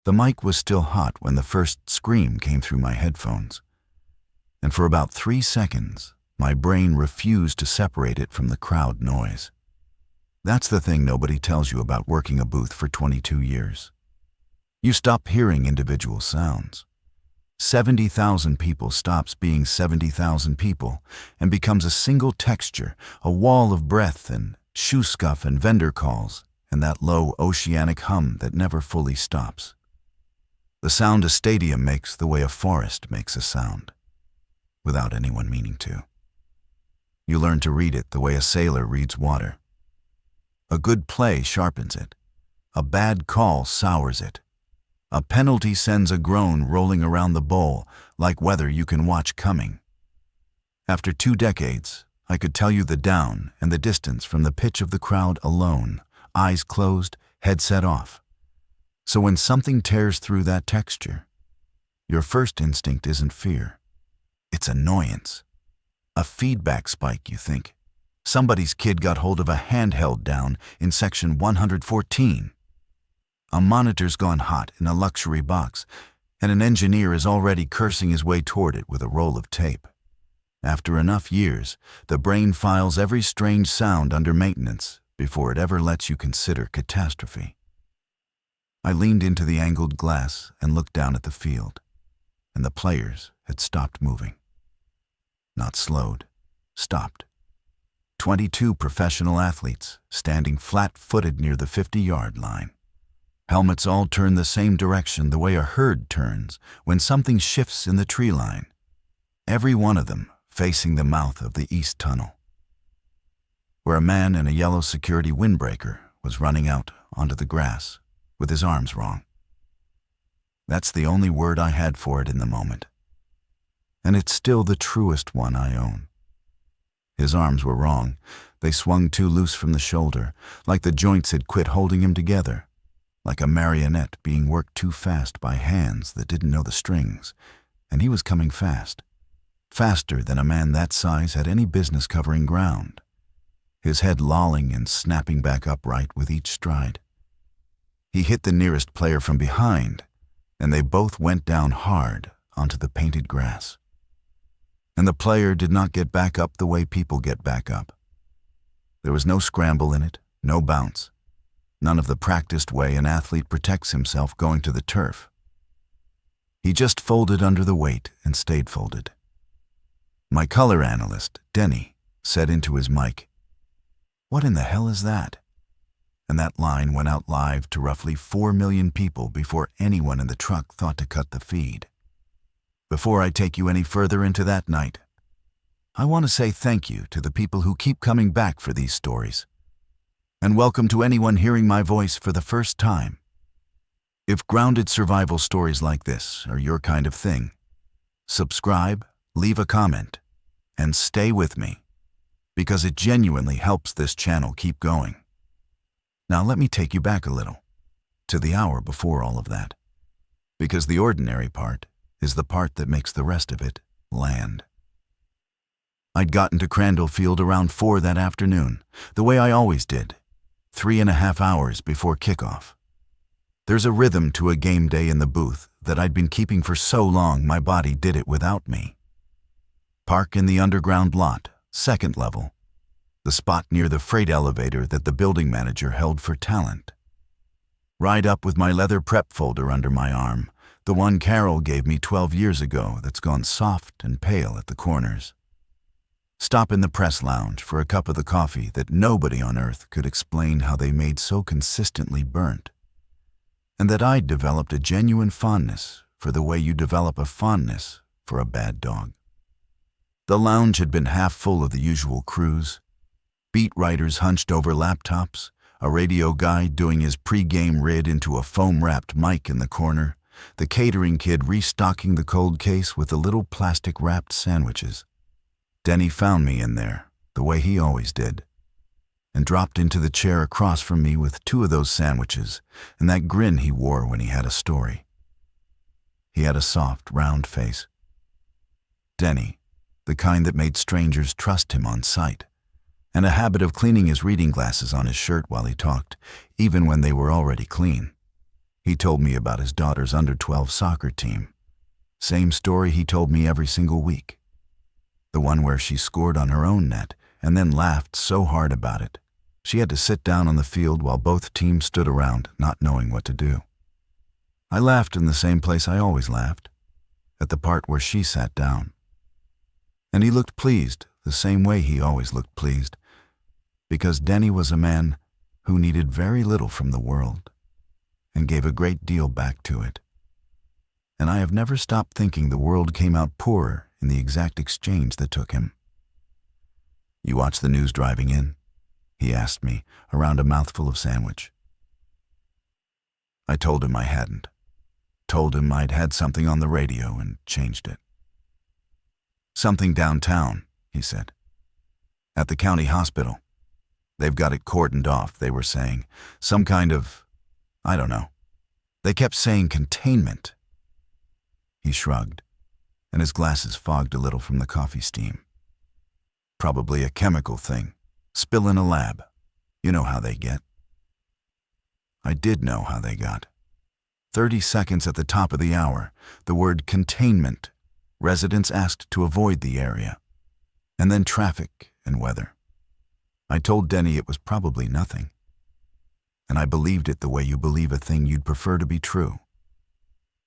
The mic was still hot when the first scream came through my headphones. And for about 3 seconds, my brain refused to separate it from the crowd noise. That's the thing nobody tells you about working a booth for 22 years. You stop hearing individual sounds. 70,000 people stops being 70,000 people and becomes a single texture, a wall of breath and shoe scuff and vendor calls and that low oceanic hum that never fully stops. The sound a stadium makes the way a forest makes a sound, without anyone meaning to. You learn to read it the way a sailor reads water. A good play sharpens it. A bad call sours it. A penalty sends a groan rolling around the bowl like weather you can watch coming. After 2 decades, I could tell you the down and the distance from the pitch of the crowd alone, eyes closed, headset off. So when something tears through that texture, your first instinct isn't fear. It's annoyance. A feedback spike, you think. Somebody's kid got hold of a handheld down in section 114. A monitor's gone hot in a luxury box, and an engineer is already cursing his way toward it with a roll of tape. After enough years, the brain files every strange sound under maintenance before it ever lets you consider catastrophe. I leaned into the angled glass and looked down at the field, and the players had stopped moving. Not slowed, stopped. 22 professional athletes standing flat-footed near the 50-yard line. Helmets all turned the same direction the way a herd turns when something shifts in the tree line. Every one of them facing the mouth of the east tunnel, where a man in a yellow security windbreaker was running out onto the grass with his arms wrong. That's the only word I had for it in the moment. And it's still the truest one I own. His arms were wrong. They swung too loose from the shoulder, like the joints had quit holding him together. Like a marionette being worked too fast by hands that didn't know the strings, and he was coming fast. Faster than a man that size had any business covering ground. His head lolling and snapping back upright with each stride. He hit the nearest player from behind, and they both went down hard onto the painted grass. And the player did not get back up the way people get back up. There was no scramble in it, no bounce. None of the practiced way an athlete protects himself going to the turf. He just folded under the weight and stayed folded. My color analyst, Denny, said into his mic, "What in the hell is that?" And that line went out live to roughly 4 million people before anyone in the truck thought to cut the feed. Before I take you any further into that night, I want to say thank you to the people who keep coming back for these stories. And welcome to anyone hearing my voice for the first time. If grounded survival stories like this are your kind of thing, subscribe, leave a comment, and stay with me, because it genuinely helps this channel keep going. Now let me take you back a little, to the hour before all of that, because the ordinary part is the part that makes the rest of it land. I'd gotten to Crandall Field around 4 that afternoon, the way I always did. 3.5 hours before kickoff. There's a rhythm to a game day in the booth that I'd been keeping for so long my body did it without me. Park in the underground lot, 2nd level, the spot near the freight elevator that the building manager held for talent. Ride up with my leather prep folder under my arm, the one Carol gave me 12 years ago that's gone soft and pale at the corners. Stop in the press lounge for a cup of the coffee that nobody on earth could explain how they made so consistently burnt, and that I'd developed a genuine fondness for the way you develop a fondness for a bad dog. The lounge had been half full of the usual crews, beat writers hunched over laptops, a radio guy doing his pre-game rid into a foam-wrapped mic in the corner, the catering kid restocking the cold case with the little plastic-wrapped sandwiches. Denny found me in there, the way he always did, and dropped into the chair across from me with 2 of those sandwiches and that grin he wore when he had a story. He had a soft, round face. Denny, the kind that made strangers trust him on sight, and a habit of cleaning his reading glasses on his shirt while he talked, even when they were already clean. He told me about his daughter's under-12 soccer team. Same story he told me every single week. The one where she scored on her own net and then laughed so hard about it, she had to sit down on the field while both teams stood around, not knowing what to do. I laughed in the same place I always laughed, at the part where she sat down. And he looked pleased, the same way he always looked pleased, because Denny was a man who needed very little from the world and gave a great deal back to it. And I have never stopped thinking the world came out poorer in the exact exchange that took him. "You watch the news driving in?" he asked me, around a mouthful of sandwich. I told him I hadn't. Told him I'd had something on the radio and changed it. "Something downtown," he said. "At the county hospital. They've got it cordoned off," they were saying. Some kind of, I don't know. They kept saying containment. He shrugged, and his glasses fogged a little from the coffee steam. "Probably a chemical thing. Spill in a lab. You know how they get." I did know how they got. 30 seconds at the top of the hour, the word containment. Residents asked to avoid the area. And then traffic and weather. I told Denny it was probably nothing. And I believed it the way you believe a thing you'd prefer to be true.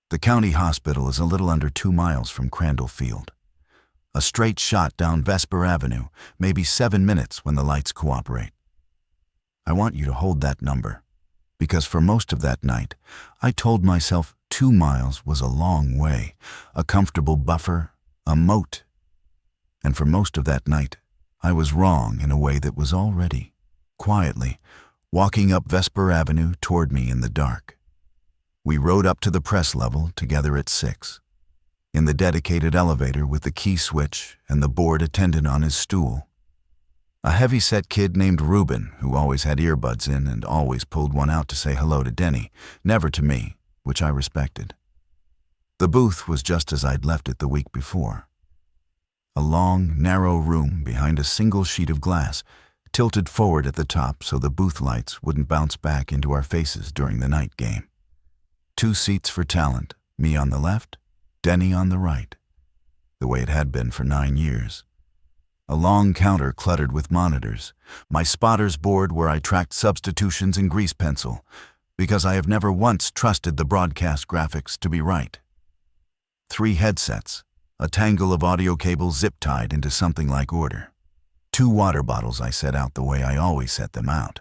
The county hospital is a little under 2 miles from Crandall Field. A straight shot down Vesper Avenue, maybe 7 minutes when the lights cooperate. I want you to hold that number, because for most of that night, I told myself 2 miles was a long way, a comfortable buffer, a moat. And for most of that night, I was wrong in a way that was already, quietly, walking up Vesper Avenue toward me in the dark. We rode up to the press level together at 6, in the dedicated elevator with the key switch and the board attendant on his stool. A heavy-set kid named Reuben, who always had earbuds in and always pulled one out to say hello to Denny, never to me, which I respected. The booth was just as I'd left it the week before. A long, narrow room behind a single sheet of glass, tilted forward at the top so the booth lights wouldn't bounce back into our faces during the night game. 2 seats for talent, me on the left, Denny on the right, the way it had been for 9 years. A long counter cluttered with monitors, my spotter's board where I tracked substitutions in grease pencil, because I have never once trusted the broadcast graphics to be right. 3 headsets, a tangle of audio cables zip-tied into something like order. 2 water bottles I set out the way I always set them out.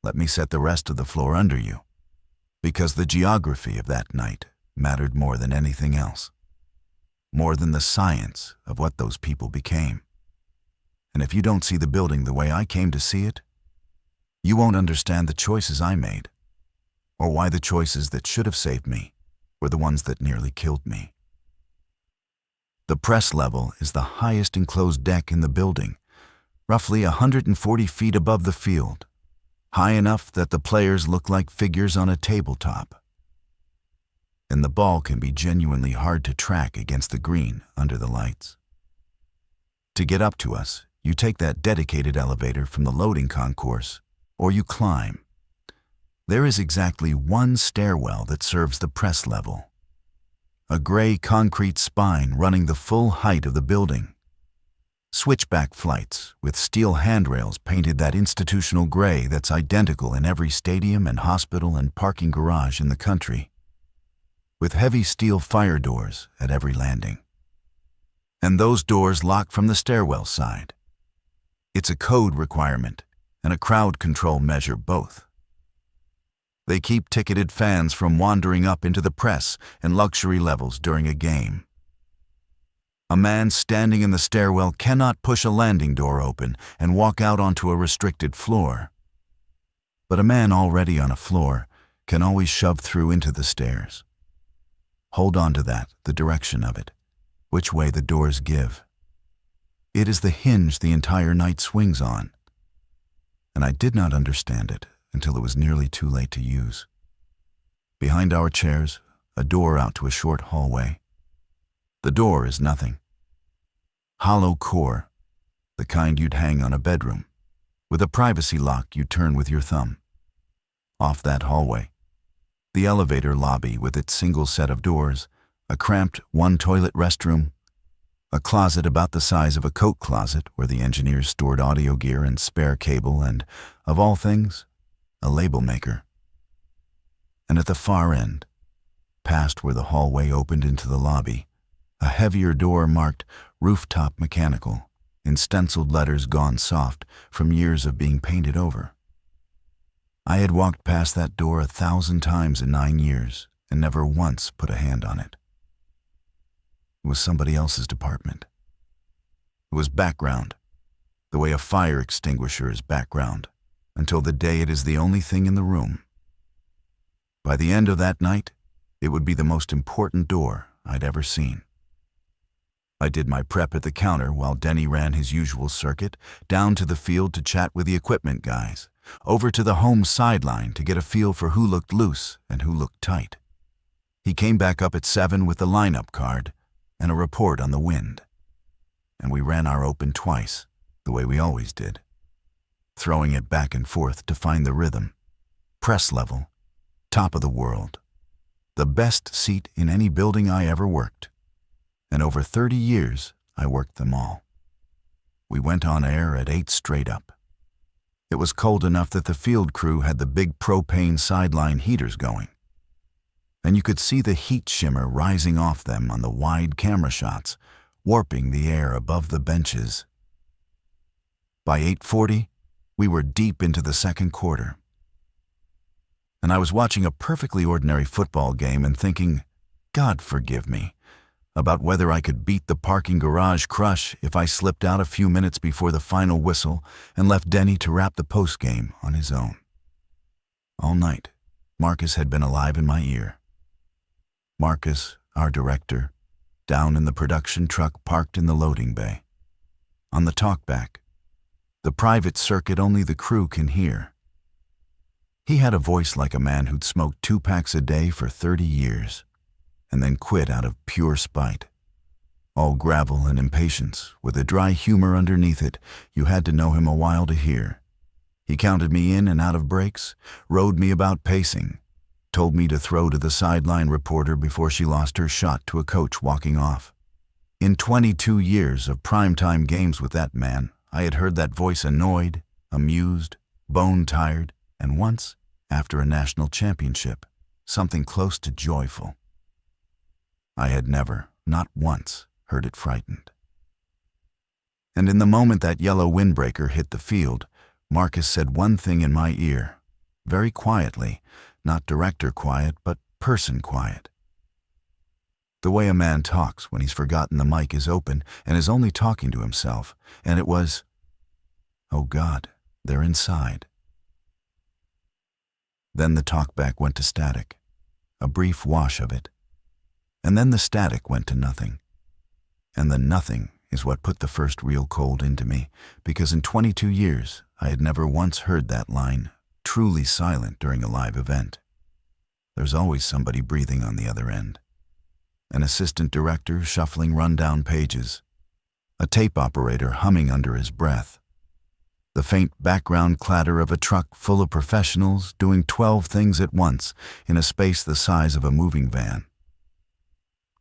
Let me set the rest of the floor under you, because the geography of that night mattered more than anything else, more than the science of what those people became. And if you don't see the building the way I came to see it, you won't understand the choices I made, or why the choices that should have saved me were the ones that nearly killed me. The press level is the highest enclosed deck in the building, roughly 140 feet above the field, high enough that the players look like figures on a tabletop. And the ball can be genuinely hard to track against the green under the lights. To get up to us, you take that dedicated elevator from the loading concourse, or you climb. There is exactly 1 stairwell that serves the press level. A gray concrete spine running the full height of the building. Switchback flights with steel handrails painted that institutional gray that's identical in every stadium and hospital and parking garage in the country. With heavy steel fire doors at every landing. And those doors lock from the stairwell side. It's a code requirement and a crowd control measure both. They keep ticketed fans from wandering up into the press and luxury levels during a game. A man standing in the stairwell cannot push a landing door open and walk out onto a restricted floor. But a man already on a floor can always shove through into the stairs. Hold on to that, the direction of it, which way the doors give. It is the hinge the entire night swings on. And I did not understand it until it was nearly too late to use. Behind our chairs, a door out to a short hallway. The door is nothing. Hollow core, the kind you'd hang on a bedroom, with a privacy lock you turn with your thumb. Off that hallway, The elevator lobby with its single set of doors, a cramped one-toilet restroom, a closet about the size of a coat closet where the engineers stored audio gear and spare cable and, of all things, a label maker. And at the far end, past where the hallway opened into the lobby, a heavier door marked Rooftop Mechanical, in stenciled letters gone soft from years of being painted over. I had walked past that door 1,000 times in 9 years and never once put a hand on it. It was somebody else's department. It was background, the way a fire extinguisher is background, until the day it is the only thing in the room. By the end of that night, it would be the most important door I'd ever seen. I did my prep at the counter while Denny ran his usual circuit, down to the field to chat with the equipment guys, over to the home sideline to get a feel for who looked loose and who looked tight. He came back up at 7 with the lineup card and a report on the wind. And we ran our open twice, the way we always did, throwing it back and forth to find the rhythm. Press level, top of the world, the best seat in any building I ever worked. And over 30 years, I worked them all. We went on air at 8 straight up. It was cold enough that the field crew had the big propane sideline heaters going, and you could see the heat shimmer rising off them on the wide camera shots, warping the air above the benches. By 8:40, we were deep into the second quarter, and I was watching a perfectly ordinary football game and thinking, God forgive me, about whether I could beat the parking garage crush if I slipped out a few minutes before the final whistle and left Denny to wrap the postgame on his own. All night, Marcus had been alive in my ear. Marcus, our director, down in the production truck parked in the loading bay. On the talkback, the private circuit only the crew can hear. He had a voice like a man who'd smoked 2 packs a day for 30 years. And then quit out of pure spite. All gravel and impatience, with a dry humor underneath it. You had to know him a while to hear. He counted me in and out of breaks, rode me about pacing, told me to throw to the sideline reporter before she lost her shot to a coach walking off. In 22 years of primetime games with that man, I had heard that voice annoyed, amused, bone-tired, and once, after a national championship, something close to joyful. I had never, not once, heard it frightened. And in the moment that yellow windbreaker hit the field, Marcus said one thing in my ear, very quietly, not director quiet, but person quiet. The way a man talks when he's forgotten the mic is open and is only talking to himself, and it was, oh God, they're inside. Then the talkback went to static, a brief wash of it. And then the static went to nothing. And the nothing is what put the first real cold into me, because in 22 years I had never once heard that line truly silent during a live event. There's always somebody breathing on the other end. An assistant director shuffling rundown pages, a tape operator humming under his breath, the faint background clatter of a truck full of professionals doing 12 things at once in a space the size of a moving van.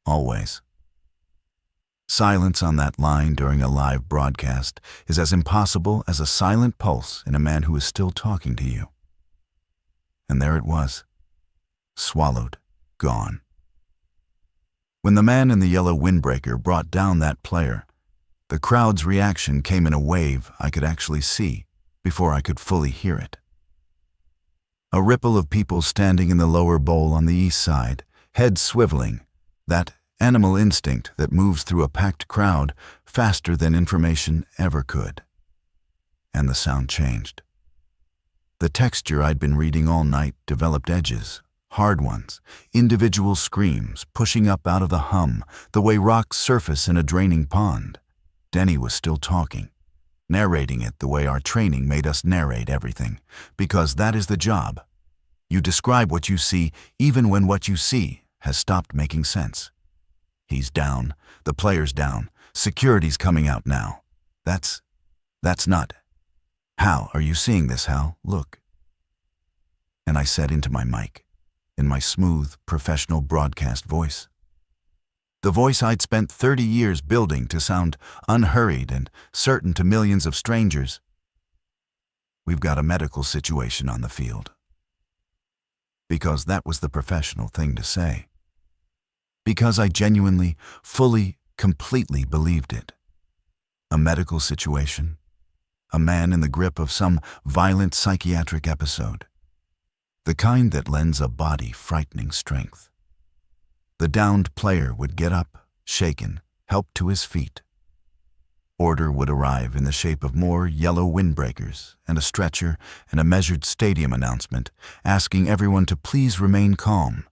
Always. Silence on that line during a live broadcast is as impossible as a silent pulse in a man who is still talking to you. And there it was, swallowed, gone. When the man in the yellow windbreaker brought down that player, the crowd's reaction came in a wave I could actually see before I could fully hear it. A ripple of people standing in the lower bowl on the east side, heads swiveling, that animal instinct that moves through a packed crowd faster than information ever could. And the sound changed. The texture I'd been reading all night developed edges, hard ones, individual screams pushing up out of the hum, the way rocks surface in a draining pond. Denny was still talking, narrating it the way our training made us narrate everything, because that is the job. You describe what you see even when what you see has stopped making sense. He's down, the player's down, security's coming out now. That's not. Hal, are you seeing this, Hal? Look. And I said into my mic, in my smooth, professional broadcast voice. The voice I'd spent 30 years building to sound unhurried and certain to millions of strangers. We've got a medical situation on the field. Because that was the professional thing to say. Because I genuinely, fully, completely believed it. A medical situation. A man in the grip of some violent psychiatric episode. The kind that lends a body frightening strength. The downed player would get up, shaken, helped to his feet. Order would arrive in the shape of more yellow windbreakers and a stretcher and a measured stadium announcement asking everyone to please remain calm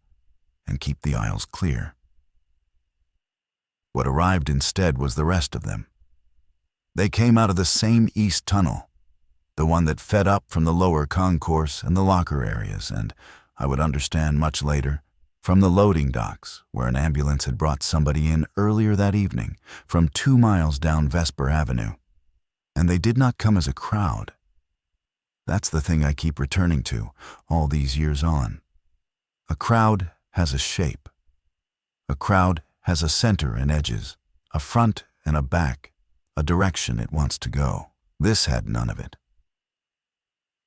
and keep the aisles clear. What arrived instead was the rest of them. They came out of the same east tunnel, the one that fed up from the lower concourse and the locker areas, and, I would understand much later, from the loading docks, where an ambulance had brought somebody in earlier that evening from 2 miles down Vesper Avenue. And they did not come as a crowd. That's the thing I keep returning to all these years on. A crowd has a shape. A crowd has a center and edges, a front and a back, a direction it wants to go. This had none of it.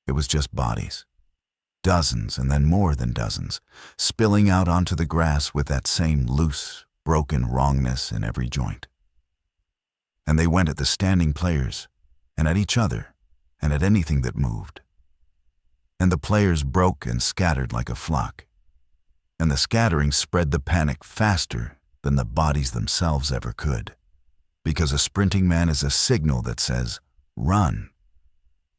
It was just bodies. Dozens and then more than dozens, spilling out onto the grass with that same loose, broken wrongness in every joint. And they went at the standing players, and at each other, and at anything that moved. And the players broke and scattered like a flock. And the scattering spread the panic faster than the bodies themselves ever could. Because a sprinting man is a signal that says, run.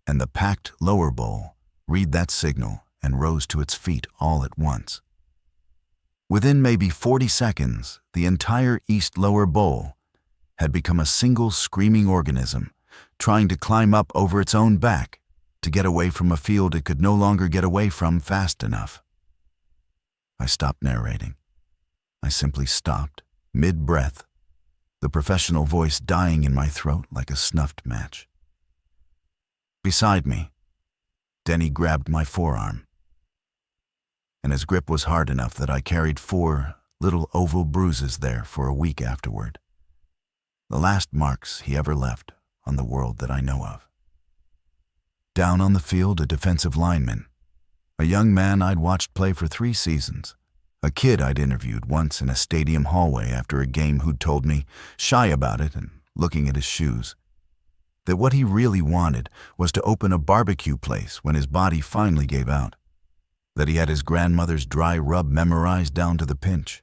And the packed lower bowl read that signal and rose to its feet all at once. Within maybe 40 seconds, the entire east lower bowl had become a single screaming organism, trying to climb up over its own back to get away from a field it could no longer get away from fast enough. I stopped narrating. I simply stopped, mid-breath, the professional voice dying in my throat like a snuffed match. Beside me, Denny grabbed my forearm, and his grip was hard enough that I carried 4 little oval bruises there for a week afterward. The last marks he ever left on the world that I know of. Down on the field, a defensive lineman, a young man I'd watched play for 3 seasons, a kid I'd interviewed once in a stadium hallway after a game who'd told me, shy about it and looking at his shoes, that what he really wanted was to open a barbecue place when his body finally gave out, that he had his grandmother's dry rub memorized down to the pinch.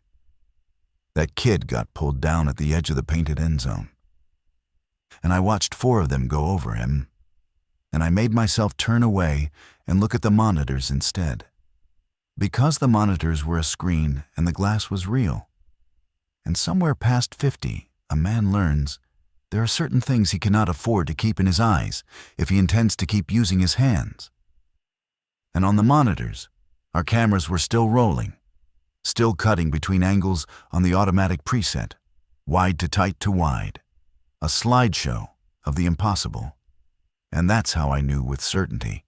That kid got pulled down at the edge of the painted end zone. And I watched 4 of them go over him, and I made myself turn away and look at the monitors instead. Because the monitors were a screen and the glass was real. And somewhere past 50, a man learns there are certain things he cannot afford to keep in his eyes if he intends to keep using his hands. And on the monitors, our cameras were still rolling, still cutting between angles on the automatic preset, wide to tight to wide, a slideshow of the impossible. And that's how I knew with certainty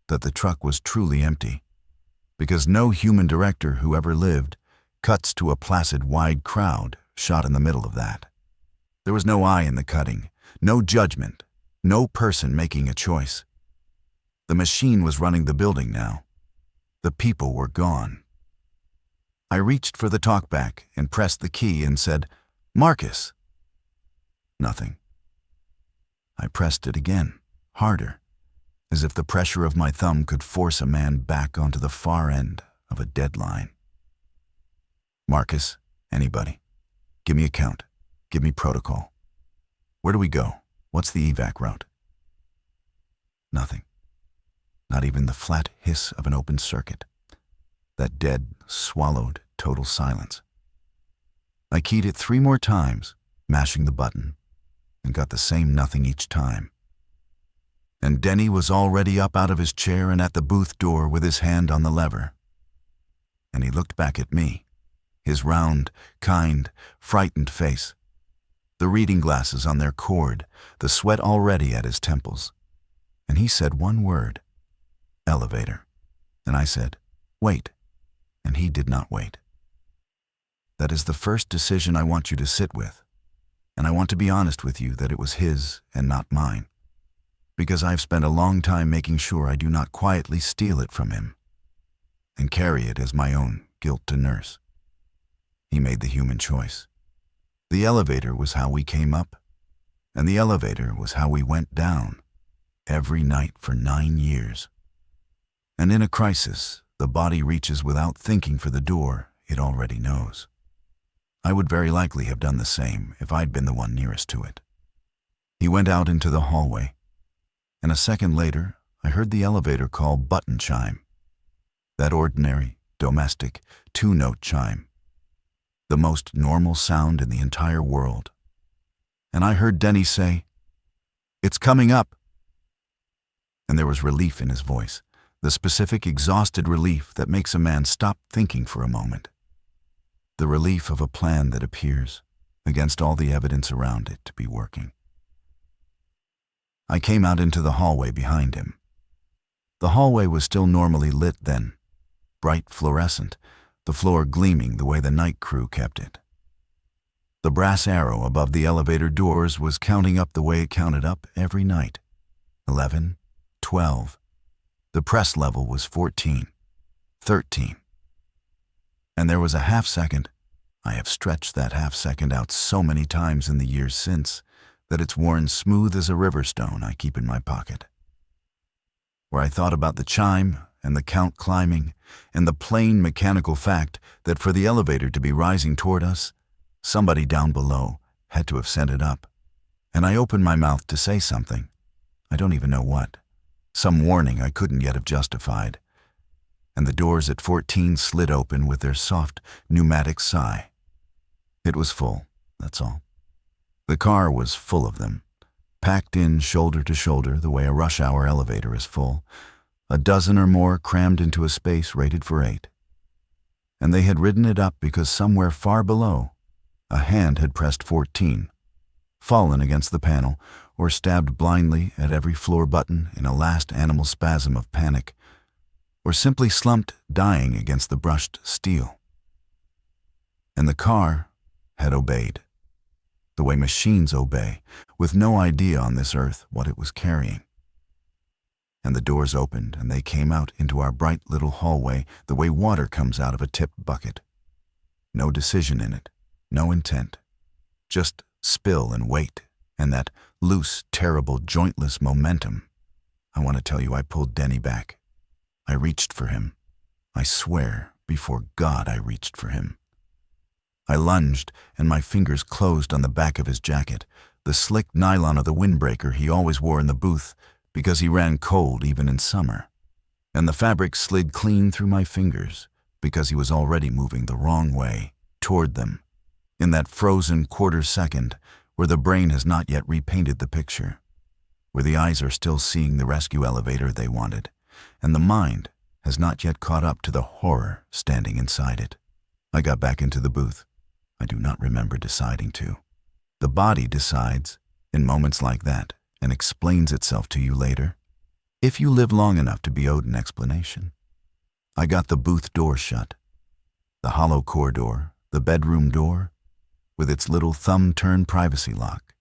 that the truck was truly empty, because no human director who ever lived cuts to a placid wide crowd shot in the middle of that. There was no eye in the cutting, no judgment, no person making a choice. The machine was running the building now. The people were gone. I reached for the talkback and pressed the key and said, "Marcus." Nothing. I pressed it again, harder, as if the pressure of my thumb could force a man back onto the far end of a dead line. "Marcus, anybody. Give me a count. Give me protocol. Where do we go? What's the evac route?" Nothing. Not even the flat hiss of an open circuit. That dead, swallowed, total silence. I keyed it 3 more times, mashing the button, and got the same nothing each time. And Denny was already up out of his chair and at the booth door with his hand on the lever. And he looked back at me, his round, kind, frightened face, the reading glasses on their cord, the sweat already at his temples. And he said one word, "Elevator." And I said, "Wait." and he did not wait. That is the first decision I want you to sit with, and I want to be honest with you that it was his and not mine, because I've spent a long time making sure I do not quietly steal it from him and carry it as my own guilt to nurse. He made the human choice. The elevator was how we came up, and the elevator was how we went down every night for 9 years. And in a crisis, the body reaches without thinking for the door it already knows. I would very likely have done the same if I'd been the one nearest to it. He went out into the hallway, and a second later, I heard the elevator call button chime. That ordinary, domestic, 2-note chime. The most normal sound in the entire world. And I heard Denny say, "It's coming up." And there was relief in his voice, the specific exhausted relief that makes a man stop thinking for a moment. The relief of a plan that appears, against all the evidence around it, to be working. I came out into the hallway behind him. The hallway was still normally lit then, bright fluorescent, the floor gleaming the way the night crew kept it. The brass arrow above the elevator doors was counting up the way it counted up every night. 11, 12. The press level was 14, 13. And there was a half second. I have stretched that half second out so many times in the years since that it's worn smooth as a river stone I keep in my pocket, where I thought about the chime and the count climbing and the plain mechanical fact that for the elevator to be rising toward us, somebody down below had to have sent it up. And I opened my mouth to say something. I don't even know what. Some warning I couldn't yet have justified. And the doors at 14 slid open with their soft, pneumatic sigh. It was full, that's all. The car was full of them, packed in shoulder to shoulder the way a rush hour elevator is full, a dozen or more crammed into a space rated for 8. And they had ridden it up because somewhere far below, a hand had pressed 14, fallen against the panel, or stabbed blindly at every floor button in a last animal spasm of panic, or simply slumped dying against the brushed steel. And the car had obeyed, the way machines obey, with no idea on this earth what it was carrying. And the doors opened, and they came out into our bright little hallway the way water comes out of a tip bucket. No decision in it, no intent, just spill and weight, and that loose, terrible, jointless momentum. I want to tell you I pulled Denny back. I reached for him. I swear, before God, I reached for him. I lunged, and my fingers closed on the back of his jacket, the slick nylon of the windbreaker he always wore in the booth because he ran cold even in summer. And the fabric slid clean through my fingers because he was already moving the wrong way, toward them, in that frozen quarter second where the brain has not yet repainted the picture, where the eyes are still seeing the rescue elevator they wanted, and the mind has not yet caught up to the horror standing inside it. I got back into the booth. I do not remember deciding to. The body decides in moments like that and explains itself to you later, if you live long enough to be owed an explanation. I got the booth door shut, the hollow core door, the bedroom door, with its little thumb-turn privacy lock,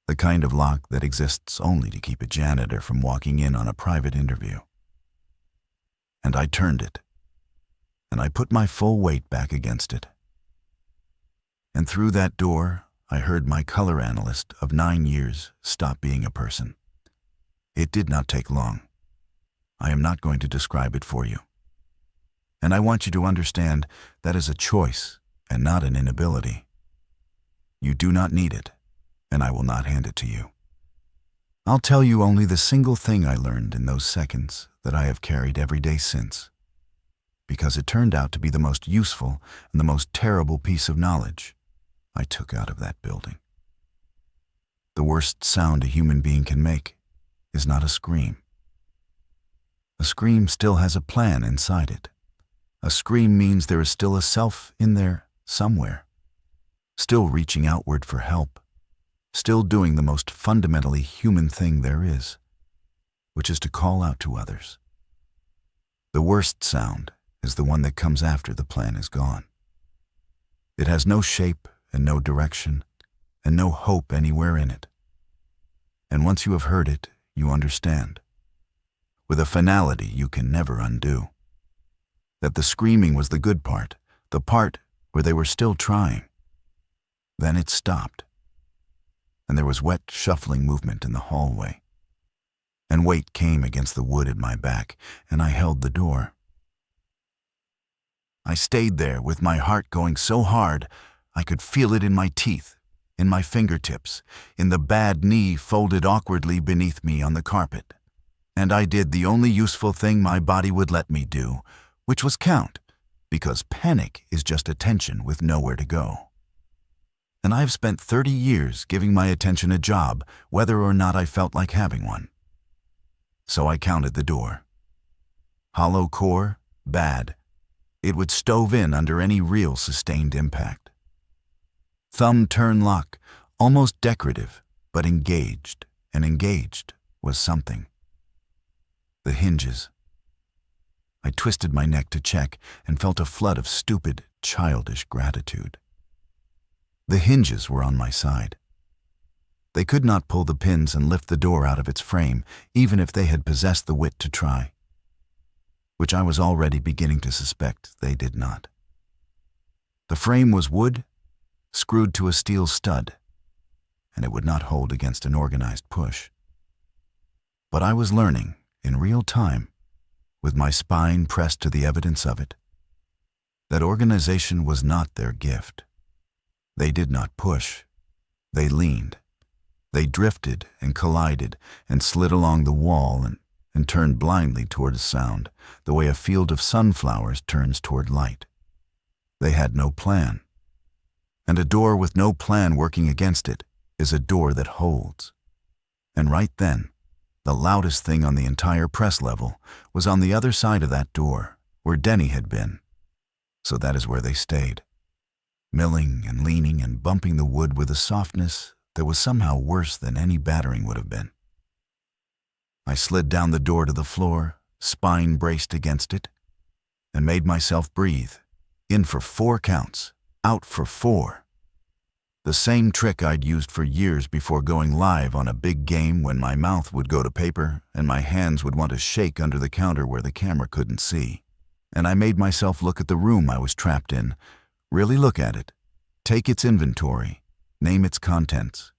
the kind of lock that exists only to keep a janitor from walking in on a private interview. And I turned it, and I put my full weight back against it. And through that door, I heard my color analyst of 9 years stop being a person. It did not take long. I am not going to describe it for you. And I want you to understand that is a choice and not an inability. You do not need it, and I will not hand it to you. I'll tell you only the single thing I learned in those seconds that I have carried every day since, because it turned out to be the most useful and the most terrible piece of knowledge I took out of that building. The worst sound a human being can make is not a scream. A scream still has a plan inside it. A scream means there is still a self in there somewhere, still reaching outward for help, still doing the most fundamentally human thing there is, which is to call out to others. The worst sound is the one that comes after the plan is gone. It has no shape and no direction, and no hope anywhere in it. And once you have heard it, you understand, with a finality you can never undo, that the screaming was the good part, the part where they were still trying. Then it stopped, and there was wet, shuffling movement in the hallway, and weight came against the wood at my back, and I held the door. I stayed there with my heart going so hard I could feel it in my teeth, in my fingertips, in the bad knee folded awkwardly beneath me on the carpet. And I did the only useful thing my body would let me do, which was count, because panic is just attention with nowhere to go. And I've spent 30 years giving my attention a job, whether or not I felt like having one. So I counted the door. Hollow core, bad. It would stove in under any real sustained impact. Thumb turn lock, almost decorative, but engaged, and engaged was something. The hinges. I twisted my neck to check and felt a flood of stupid, childish gratitude. The hinges were on my side. They could not pull the pins and lift the door out of its frame, even if they had possessed the wit to try, which I was already beginning to suspect they did not. The frame was wood, screwed to a steel stud, and it would not hold against an organized push. But I was learning, in real time, with my spine pressed to the evidence of it, that organization was not their gift. They did not push. They leaned. They drifted and collided and slid along the wall and turned blindly toward a sound, the way a field of sunflowers turns toward light. They had no plan. And a door with no plan working against it is a door that holds. And right then, the loudest thing on the entire press level was on the other side of that door, where Denny had been. So that is where they stayed, milling and leaning and bumping the wood with a softness that was somehow worse than any battering would have been. I slid down the door to the floor, spine braced against it, and made myself breathe, in for 4 counts, out for 4. The same trick I'd used for years before going live on a big game when my mouth would go to paper and my hands would want to shake under the counter where the camera couldn't see. And I made myself look at the room I was trapped in, really look at it, take its inventory, name its contents.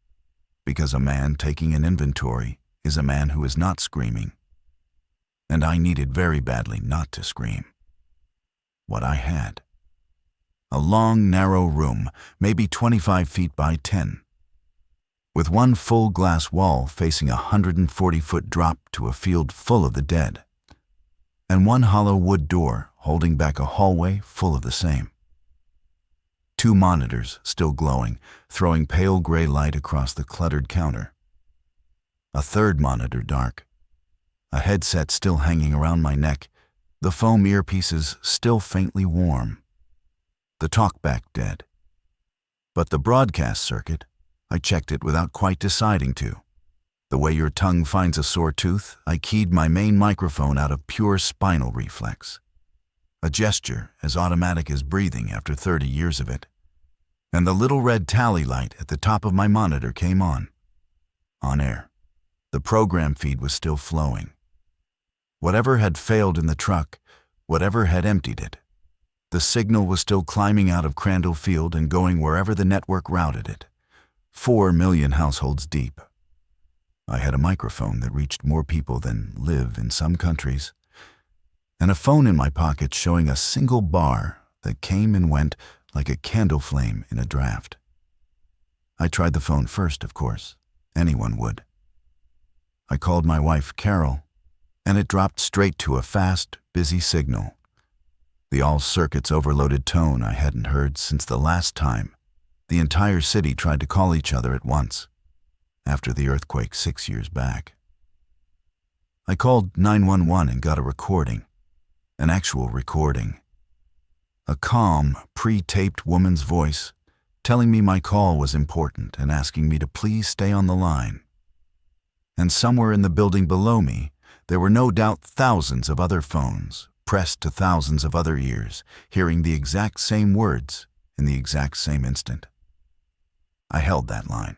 Because a man taking an inventory is a man who is not screaming. And I needed very badly not to scream. What I had. A long, narrow room, maybe 25 feet by 10, with one full glass wall facing a 140-foot drop to a field full of the dead, and one hollow wood door holding back a hallway full of the same. 2 monitors still glowing, throwing pale gray light across the cluttered counter. A 3rd monitor dark. A headset still hanging around my neck, the foam earpieces still faintly warm. The talkback dead. But the broadcast circuit, I checked it without quite deciding to. The way your tongue finds a sore tooth, I keyed my main microphone out of pure spinal reflex. A gesture as automatic as breathing after 30 years of it. And the little red tally light at the top of my monitor came on. On air. The program feed was still flowing. Whatever had failed in the truck, whatever had emptied it, the signal was still climbing out of Crandall Field and going wherever the network routed it, 4 million households deep. I had a microphone that reached more people than live in some countries, and a phone in my pocket showing a single bar that came and went like a candle flame in a draft. I tried the phone first, of course. Anyone would. I called my wife, Carol, and it dropped straight to a fast, busy signal. The all-circuits overloaded tone I hadn't heard since the last time the entire city tried to call each other at once, after the earthquake 6 years back. I called 911 and got a recording, an actual recording. A calm, pre-taped woman's voice telling me my call was important and asking me to please stay on the line. And somewhere in the building below me, there were no doubt thousands of other phones, pressed to thousands of other ears, hearing the exact same words in the exact same instant. I held that line.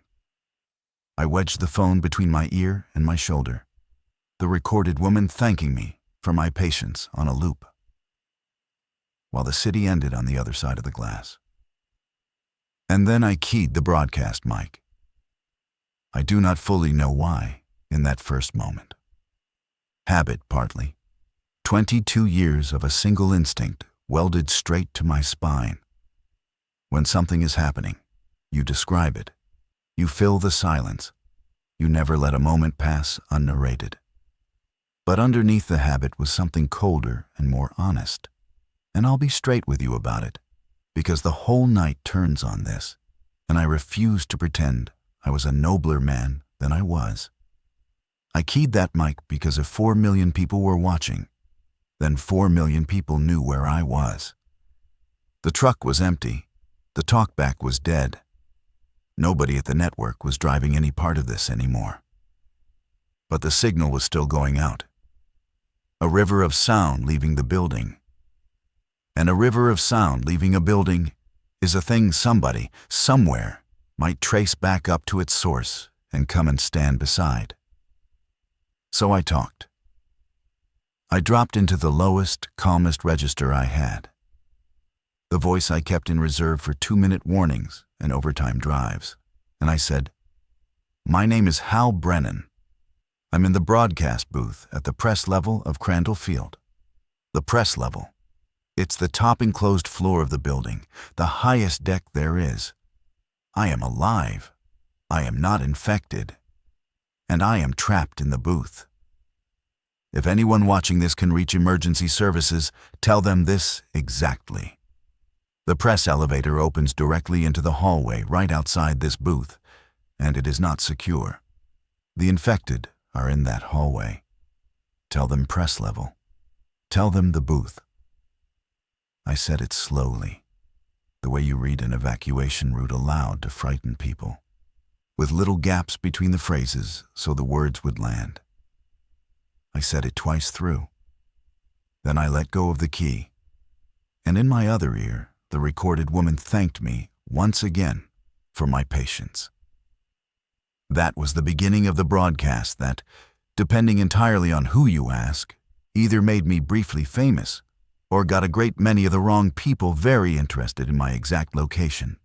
I wedged the phone between my ear and my shoulder, the recorded woman thanking me for my patience on a loop, while the city ended on the other side of the glass. And then I keyed the broadcast mic. I do not fully know why in that first moment. Habit, partly. 22 years of a single instinct welded straight to my spine. When something is happening, you describe it. You fill the silence. You never let a moment pass unnarrated. But underneath the habit was something colder and more honest. And I'll be straight with you about it, because the whole night turns on this, and I refuse to pretend I was a nobler man than I was. I keyed that mic because if 4 million people were watching, then 4 million people knew where I was. The truck was empty. The talkback was dead. Nobody at the network was driving any part of this anymore. But the signal was still going out. A river of sound leaving the building. And a river of sound leaving a building is a thing somebody, somewhere, might trace back up to its source and come and stand beside. So I talked. I dropped into the lowest, calmest register I had. The voice I kept in reserve for 2-minute warnings and overtime drives. And I said, "My name is Hal Brennan. I'm in the broadcast booth at the press level of Crandall Field." The press level. It's the top enclosed floor of the building, the highest deck there is. I am alive. I am not infected. And I am trapped in the booth. If anyone watching this can reach emergency services, tell them this exactly. The press elevator opens directly into the hallway right outside this booth, and it is not secure. The infected are in that hallway. Tell them press level. Tell them the booth. I said it slowly, the way you read an evacuation route aloud to frighten people, with little gaps between the phrases so the words would land. I said it twice through. Then I let go of the key, and in my other ear, the recorded woman thanked me once again for my patience. That was the beginning of the broadcast that, depending entirely on who you ask, either made me briefly famous or got a great many of the wrong people very interested in my exact location.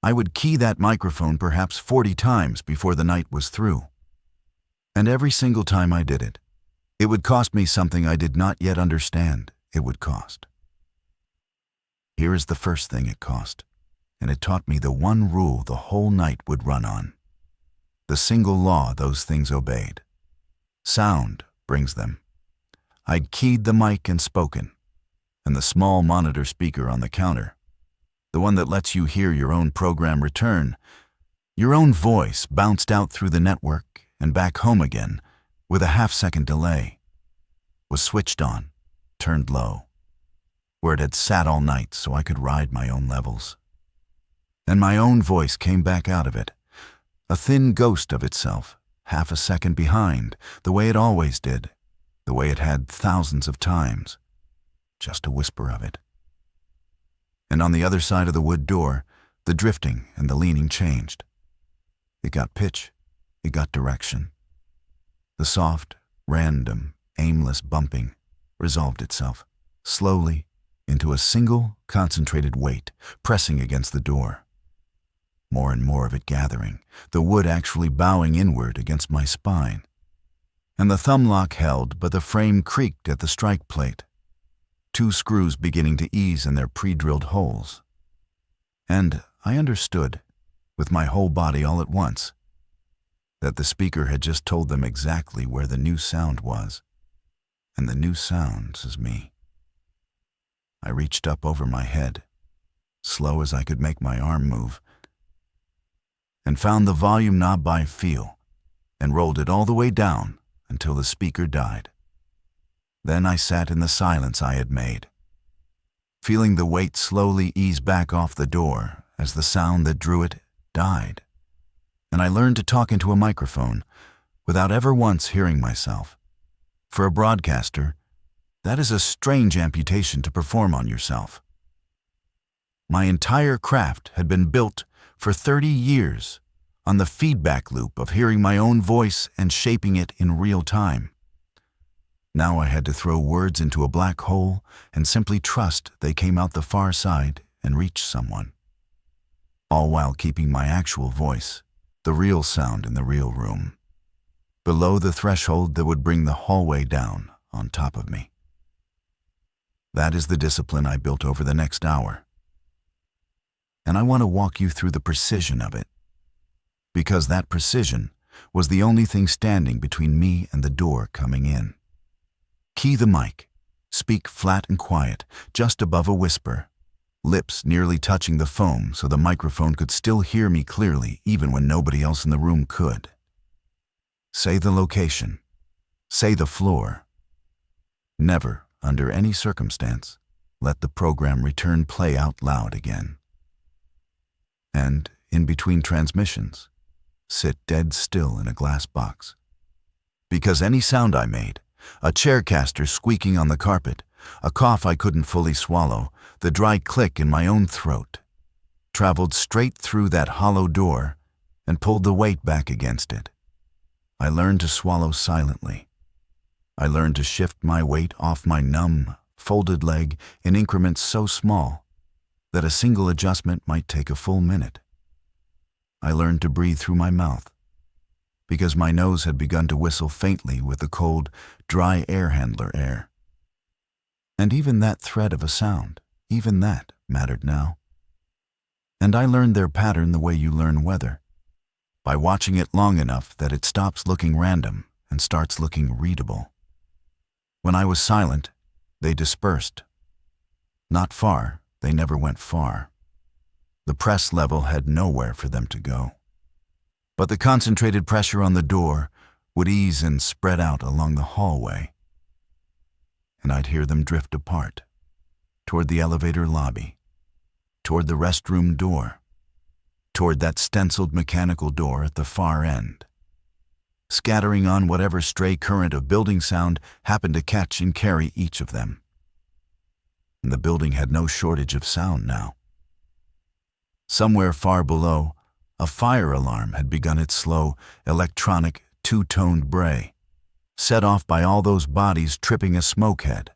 I would key that microphone perhaps 40 times before the night was through. And every single time I did it, it would cost me something I did not yet understand it would cost. Here is the first thing it cost, and it taught me the one rule the whole night would run on. The single law those things obeyed. Sound brings them. I'd keyed the mic and spoken, and the small monitor speaker on the counter, the one that lets you hear your own program return, your own voice bounced out through the network and back home again with a half-second delay, was switched on, turned low, where it had sat all night so I could ride my own levels. And my own voice came back out of it, a thin ghost of itself, half a second behind, the way it always did, the way it had thousands of times, just a whisper of it. And on the other side of the wood door, the drifting and the leaning changed. It got pitch, it got direction. The soft, random, aimless bumping resolved itself, slowly, into a single, concentrated weight, pressing against the door. More and more of it gathering, the wood actually bowing inward against my spine. And the thumb lock held, but the frame creaked at the strike plate, 2 screws beginning to ease in their pre-drilled holes. And I understood, with my whole body all at once, that the speaker had just told them exactly where the new sound was, and the new sound is me. I reached up over my head, slow as I could make my arm move, and found the volume knob by feel, and rolled it all the way down until the speaker died. Then I sat in the silence I had made, feeling the weight slowly ease back off the door as the sound that drew it died. And I learned to talk into a microphone without ever once hearing myself. For a broadcaster, That is a strange amputation to perform on yourself. My entire craft had been built for 30 years on the feedback loop of hearing my own voice and shaping it in real time. Now I had to throw words into a black hole and simply trust they came out the far side and reached someone. All while keeping my actual voice, the real sound in the real room, below the threshold that would bring the hallway down on top of me. That is the discipline I built over the next hour. And I want to walk you through the precision of it, because that precision was the only thing standing between me and the door coming in. Key the mic, speak flat and quiet, just above a whisper, lips nearly touching the foam so the microphone could still hear me clearly even when nobody else in the room could. Say the location, say the floor. Never, under any circumstance, let the program return play out loud again. And, in between transmissions, sit dead still in a glass box. Because any sound I made, a chaircaster squeaking on the carpet, a cough I couldn't fully swallow, the dry click in my own throat, traveled straight through that hollow door and pulled the weight back against it. I learned to swallow silently. I learned to shift my weight off my numb, folded leg in increments so small that a single adjustment might take a full minute. I learned to breathe through my mouth, because my nose had begun to whistle faintly with the cold, dry air handler air. And even that thread of a sound, even that mattered now. And I learned their pattern the way you learn weather, by watching it long enough that it stops looking random and starts looking readable. When I was silent, they dispersed. Not far, they never went far. The press level had nowhere for them to go. But the concentrated pressure on the door would ease and spread out along the hallway. And I'd hear them drift apart, toward the elevator lobby, toward the restroom door, toward that stenciled mechanical door at the far end, scattering on whatever stray current of building sound happened to catch and carry each of them. And the building had no shortage of sound now. Somewhere far below, a fire alarm had begun its slow, electronic, two-toned bray, set off by all those bodies tripping a smoke head,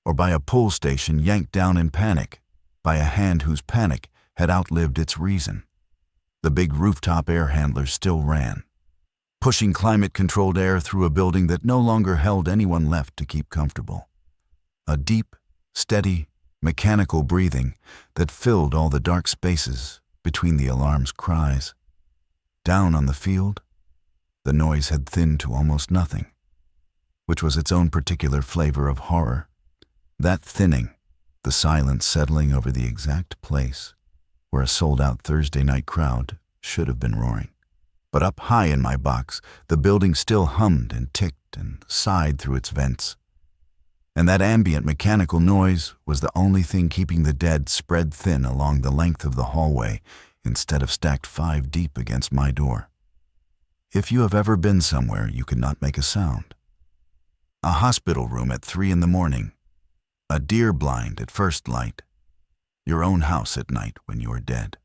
or by a pull station yanked down in panic by a hand whose panic had outlived its reason. The big rooftop air handler still ran, pushing climate-controlled air through a building that no longer held anyone left to keep comfortable. A deep, steady, mechanical breathing that filled all the dark spaces between the alarm's cries. Down on the field, the noise had thinned to almost nothing, which was its own particular flavor of horror. That thinning, the silence settling over the exact place where a sold-out Thursday night crowd should have been roaring. But up high in my box, the building still hummed and ticked and sighed through its vents. And that ambient mechanical noise was the only thing keeping the dead spread thin along the length of the hallway instead of stacked 5 deep against my door. If you have ever been somewhere you could not make a sound, a hospital room at 3 a.m, a deer blind at first light, your own house at night when you are dead.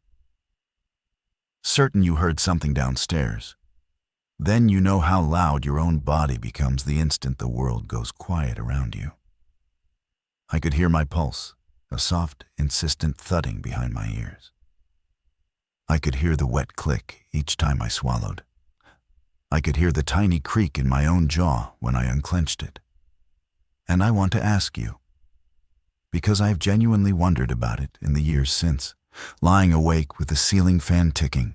Certain you heard something downstairs. Then you know how loud your own body becomes the instant the world goes quiet around you. I could hear my pulse, a soft, insistent thudding behind my ears. I could hear the wet click each time I swallowed. I could hear the tiny creak in my own jaw when I unclenched it. And I want to ask you, because I've genuinely wondered about it in the years since, lying awake with the ceiling fan ticking.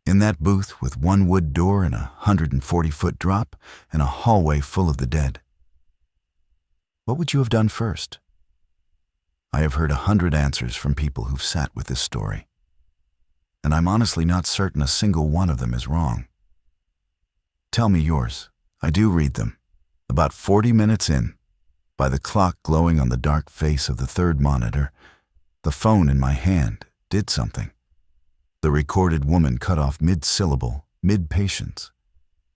In that booth with one wood door and a 140-foot drop and a hallway full of the dead, what would you have done first? I have heard 100 answers from people who've sat with this story, and I'm honestly not certain a single one of them is wrong. Tell me yours. I do read them. About 40 minutes in, by the clock glowing on the dark face of the third monitor, the phone in my hand did something. The recorded woman cut off mid-syllable, mid-patience,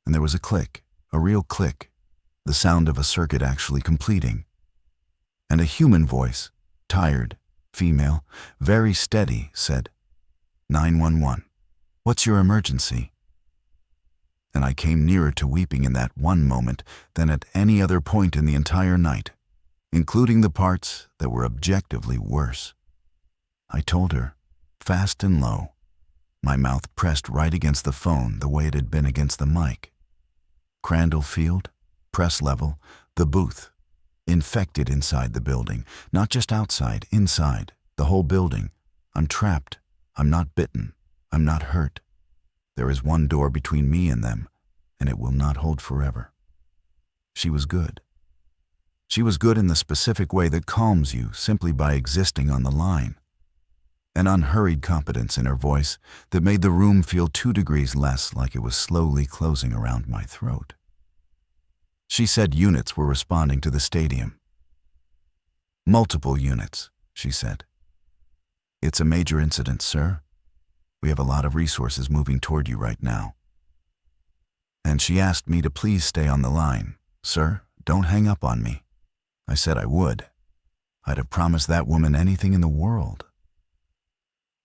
and there was a click, a real click, the sound of a circuit actually completing. And a human voice, tired, female, very steady, said, "911, what's your emergency?" And I came nearer to weeping in that one moment than at any other point in the entire night, including the parts that were objectively worse. I told her, fast and low, my mouth pressed right against the phone the way it had been against the mic. Crandall Field, press level, the booth, infected inside the building, not just outside, inside, the whole building. I'm trapped. I'm not bitten. I'm not hurt. There is one door between me and them, and it will not hold forever. She was good. She was good in the specific way that calms you simply by existing on the line. An unhurried competence in her voice that made the room feel 2 degrees less like it was slowly closing around my throat. She said units were responding to the stadium. "Multiple units," she said. "It's a major incident, sir. We have a lot of resources moving toward you right now." And she asked me to please stay on the line. "Sir, don't hang up on me." I said I would. I'd have promised that woman anything in the world.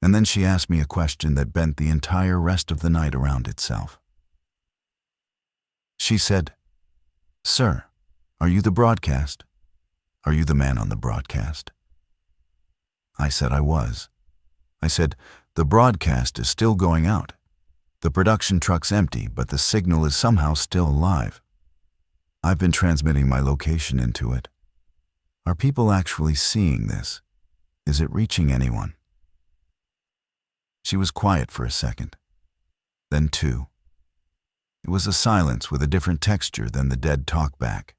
And then she asked me a question that bent the entire rest of the night around itself. She said, "Sir, are you the broadcast? Are you the man on the broadcast?" I said I was. I said, "The broadcast is still going out. The production truck's empty, but the signal is somehow still alive. I've been transmitting my location into it. Are people actually seeing this? Is it reaching anyone?" She was quiet for a second, then 2. It was a silence with a different texture than the dead talkback.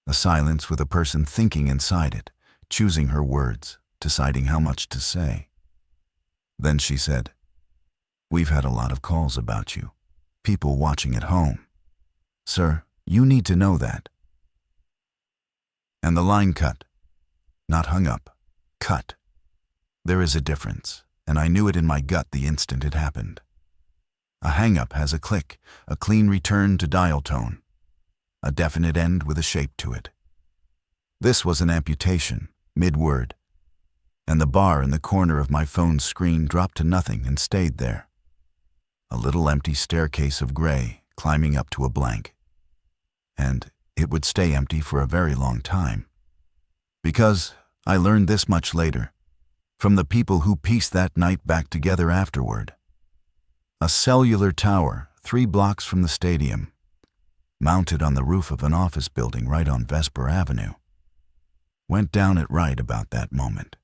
A silence with a person thinking inside it, choosing her words, deciding how much to say. Then she said, "We've had a lot of calls about you, people watching at home. Sir, you need to know that." And the line cut. Not hung up, cut. There is a difference, and I knew it in my gut the instant it happened. A hang-up has a click, a clean return to dial tone, a definite end with a shape to it. This was an amputation, mid-word, and the bar in the corner of my phone's screen dropped to nothing and stayed there. A little empty staircase of gray climbing up to a blank. And it would stay empty for a very long time. Because I learned this much later, from the people who pieced that night back together afterward. A cellular tower 3 blocks from the stadium, mounted on the roof of an office building right on Vesper Avenue, went down at right about that moment.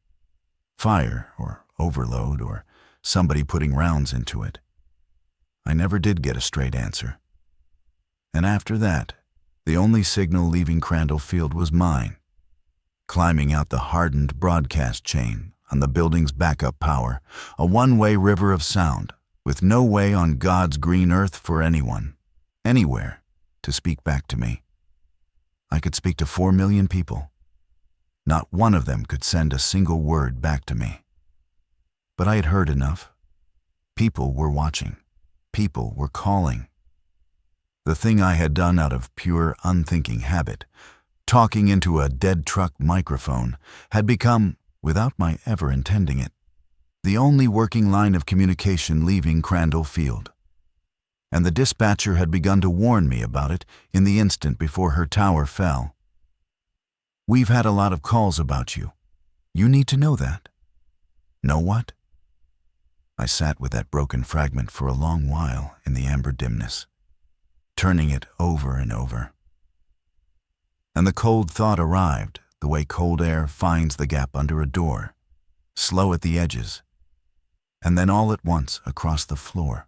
Fire or overload or somebody putting rounds into it. I never did get a straight answer. And after that, the only signal leaving Crandall Field was mine, climbing out the hardened broadcast chain on the building's backup power, a one-way river of sound, with no way on God's green earth for anyone, anywhere, to speak back to me. I could speak to 4 million people. Not one of them could send a single word back to me. But I had heard enough. People were watching. People were calling. The thing I had done out of pure, unthinking habit, talking into a dead truck microphone, had become, without my ever intending it, the only working line of communication leaving Crandall Field. And the dispatcher had begun to warn me about it in the instant before her tower fell. "We've had a lot of calls about you. You need to know that." Know what? I sat with that broken fragment for a long while in the amber dimness, turning it over and over. And the cold thought arrived, the way cold air finds the gap under a door, slow at the edges, and then all at once across the floor.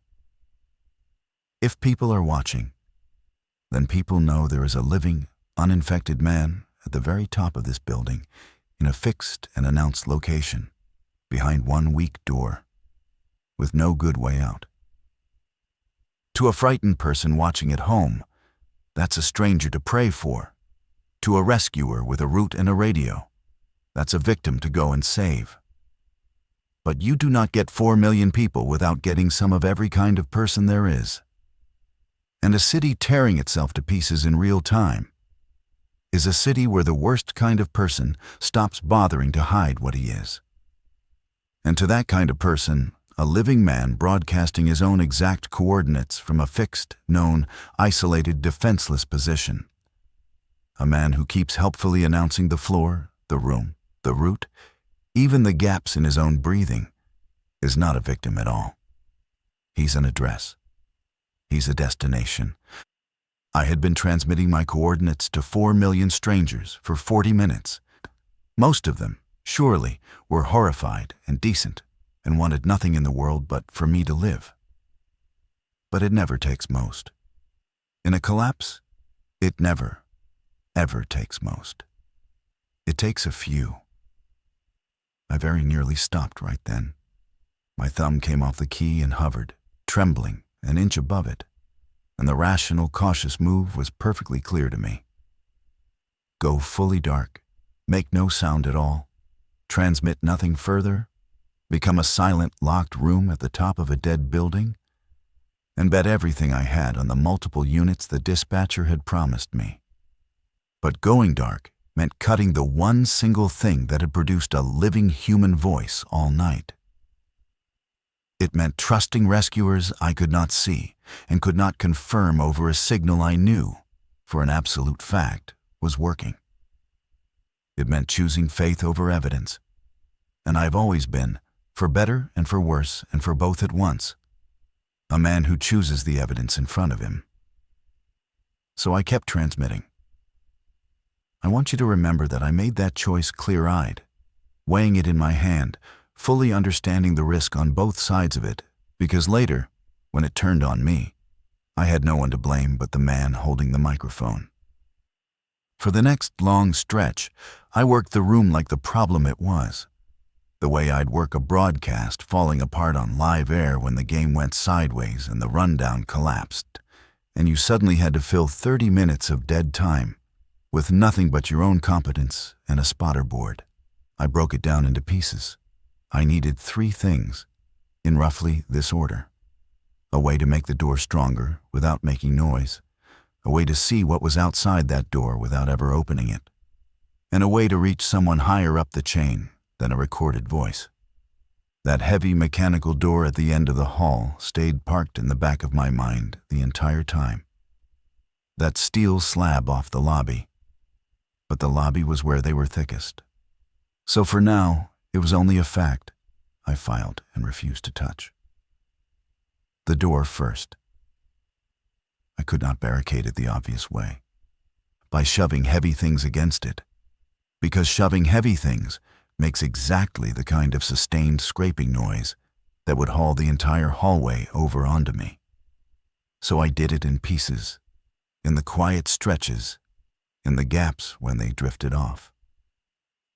If people are watching, then people know there is a living, uninfected man at the very top of this building in a fixed and announced location, behind one weak door, with no good way out. To a frightened person watching at home, that's a stranger to pray for. To a rescuer with a route and a radio, that's a victim to go and save. But you do not get 4 million people without getting some of every kind of person there is. and a city tearing itself to pieces in real time is a city where the worst kind of person stops bothering to hide what he is. And to that kind of person, a living man broadcasting his own exact coordinates from a fixed, known, isolated, defenseless position. A man who keeps helpfully announcing the floor, the room, the route, even the gaps in his own breathing, is not a victim at all. He's an address. He's a destination. I had been transmitting my coordinates to 4 million strangers for 40 minutes. Most of them, surely, were horrified and decent and wanted nothing in the world but for me to live. But it never takes most. In a collapse, it never, ever takes most. It takes a few. I very nearly stopped right then. My thumb came off the key and hovered, trembling, an inch above it, and the rational, cautious move was perfectly clear to me. Go fully dark, make no sound at all, transmit nothing further, become a silent, locked room at the top of a dead building, and bet everything I had on the multiple units the dispatcher had promised me. But going dark meant cutting the one single thing that had produced a living human voice all night. It meant trusting rescuers I could not see and could not confirm over a signal I knew, for an absolute fact, was working. It meant choosing faith over evidence, and I've always been, for better and for worse and for both at once, a man who chooses the evidence in front of him. So I kept transmitting. I want you to remember that I made that choice clear-eyed, weighing it in my hand, fully understanding the risk on both sides of it, because later, when it turned on me, I had no one to blame but the man holding the microphone. For the next long stretch, I worked the room like the problem it was, the way I'd work a broadcast falling apart on live air when the game went sideways and the rundown collapsed, and you suddenly had to fill 30 minutes of dead time with nothing but your own competence and a spotter board. I broke it down into pieces. I needed 3 things, in roughly this order. A way to make the door stronger without making noise, a way to see what was outside that door without ever opening it, and a way to reach someone higher up the chain than a recorded voice. That heavy mechanical door at the end of the hall stayed parked in the back of my mind the entire time. That steel slab off the lobby. But the lobby was where they were thickest. So for now, it was only a fact I filed and refused to touch. The door first. I could not barricade it the obvious way, by shoving heavy things against it, because shoving heavy things makes exactly the kind of sustained scraping noise that would haul the entire hallway over onto me. So I did it in pieces, in the quiet stretches, in the gaps when they drifted off.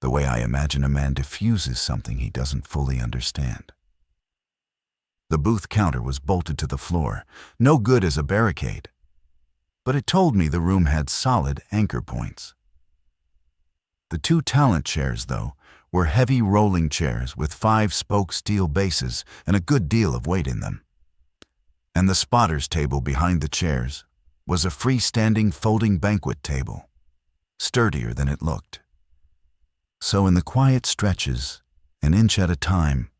The way I imagine a man diffuses something he doesn't fully understand. The booth counter was bolted to the floor, no good as a barricade, but it told me the room had solid anchor points. The 2 talent chairs, though, were heavy rolling chairs with 5-spoke steel bases and a good deal of weight in them. And the spotter's table behind the chairs was a freestanding folding banquet table, sturdier than it looked. So in the quiet stretches, an inch at a time,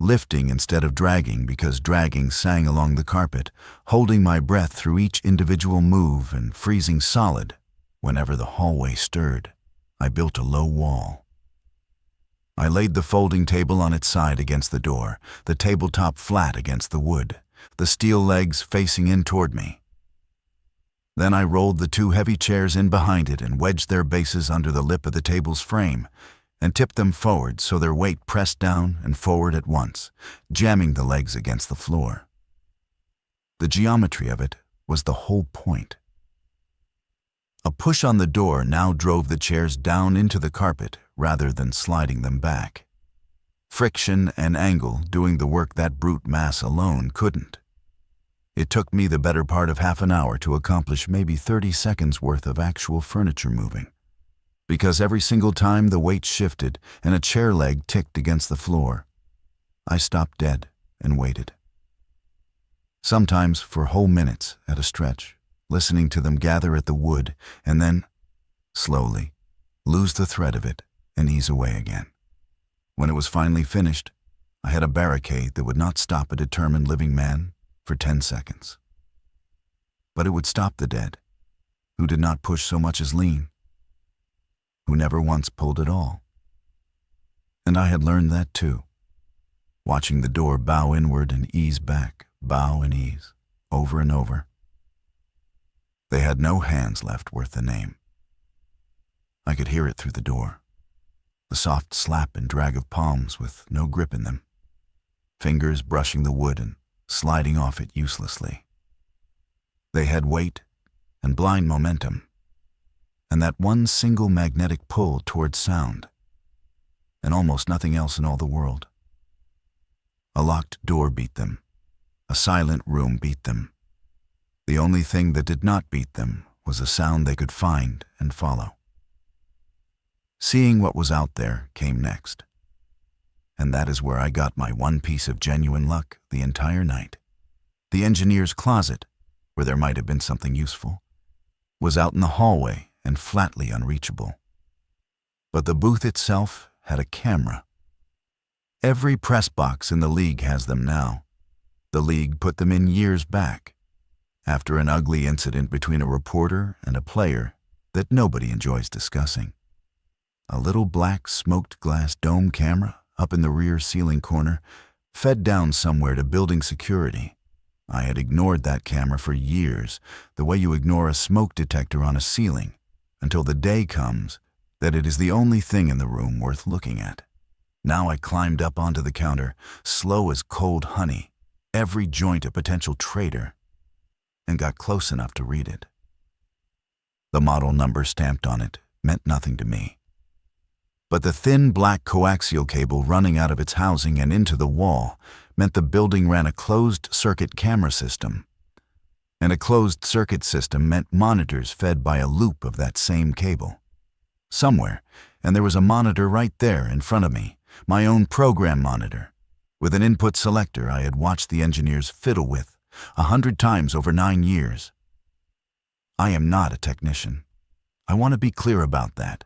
lifting instead of dragging because dragging sang along the carpet, holding my breath through each individual move and freezing solid whenever the hallway stirred, I built a low wall. I laid the folding table on its side against the door, the tabletop flat against the wood, the steel legs facing in toward me. Then I rolled the 2 heavy chairs in behind it and wedged their bases under the lip of the table's frame and tipped them forward so their weight pressed down and forward at once, jamming the legs against the floor. The geometry of it was the whole point. A push on the door now drove the chairs down into the carpet rather than sliding them back. Friction and angle doing the work that brute mass alone couldn't. It took me the better part of half an hour to accomplish maybe 30 seconds worth of actual furniture moving, because every single time the weight shifted and a chair leg ticked against the floor, I stopped dead and waited. sometimes for whole minutes at a stretch, listening to them gather at the wood and then, slowly, lose the thread of it and ease away again. When it was finally finished, I had a barricade that would not stop a determined living man for 10 seconds. But it would stop the dead, who did not push so much as lean, who never once pulled at all. And I had learned that too, watching the door bow inward and ease back, bow and ease, over and over. They had no hands left worth the name. I could hear it through the door, the soft slap and drag of palms with no grip in them, fingers brushing the wood and sliding off it uselessly. They had weight and blind momentum, and that one single magnetic pull toward sound, and almost nothing else in all the world. A locked door beat them. A silent room beat them. The only thing that did not beat them was a sound they could find and follow. Seeing what was out there came next. And that is where I got my one piece of genuine luck the entire night. The engineer's closet, where there might have been something useful, was out in the hallway and flatly unreachable. But the booth itself had a camera. Every press box in the league has them now. The league put them in years back, after an ugly incident between a reporter and a player that nobody enjoys discussing. A little black smoked glass dome camera up in the rear ceiling corner, fed down somewhere to building security. I had ignored that camera for years, the way you ignore a smoke detector on a ceiling, until the day comes that it is the only thing in the room worth looking at. Now I climbed up onto the counter, slow as cold honey, every joint a potential traitor, and got close enough to read it. The model number stamped on it meant nothing to me. But the thin black coaxial cable running out of its housing and into the wall meant the building ran a closed-circuit camera system. And a closed-circuit system meant monitors fed by a loop of that same cable. Somewhere, and there was a monitor right there in front of me, my own program monitor, with an input selector I had watched the engineers fiddle with 100 times over 9 years. I am not a technician. I want to be clear about that,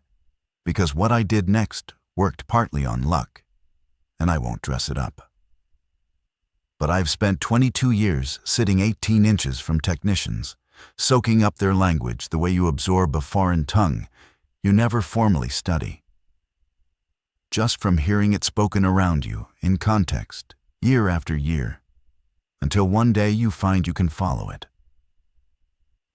because what I did next worked partly on luck, and I won't dress it up. But I've spent 22 years sitting 18 inches from technicians, soaking up their language the way you absorb a foreign tongue you never formally study. Just from hearing it spoken around you, in context, year after year, until one day you find you can follow it.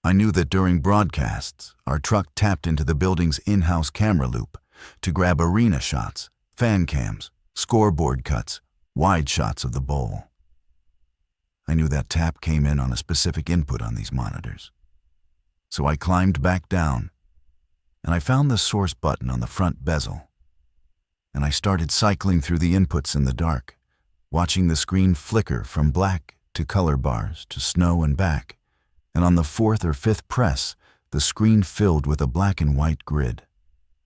I knew that during broadcasts, our truck tapped into the building's in-house camera loop to grab arena shots, fan cams, scoreboard cuts, wide shots of the bowl. I knew that tap came in on a specific input on these monitors. So I climbed back down, and I found the source button on the front bezel. And I started cycling through the inputs in the dark, watching the screen flicker from black to color bars to snow and back. And on the 4th or 5th press, the screen filled with a black and white grid.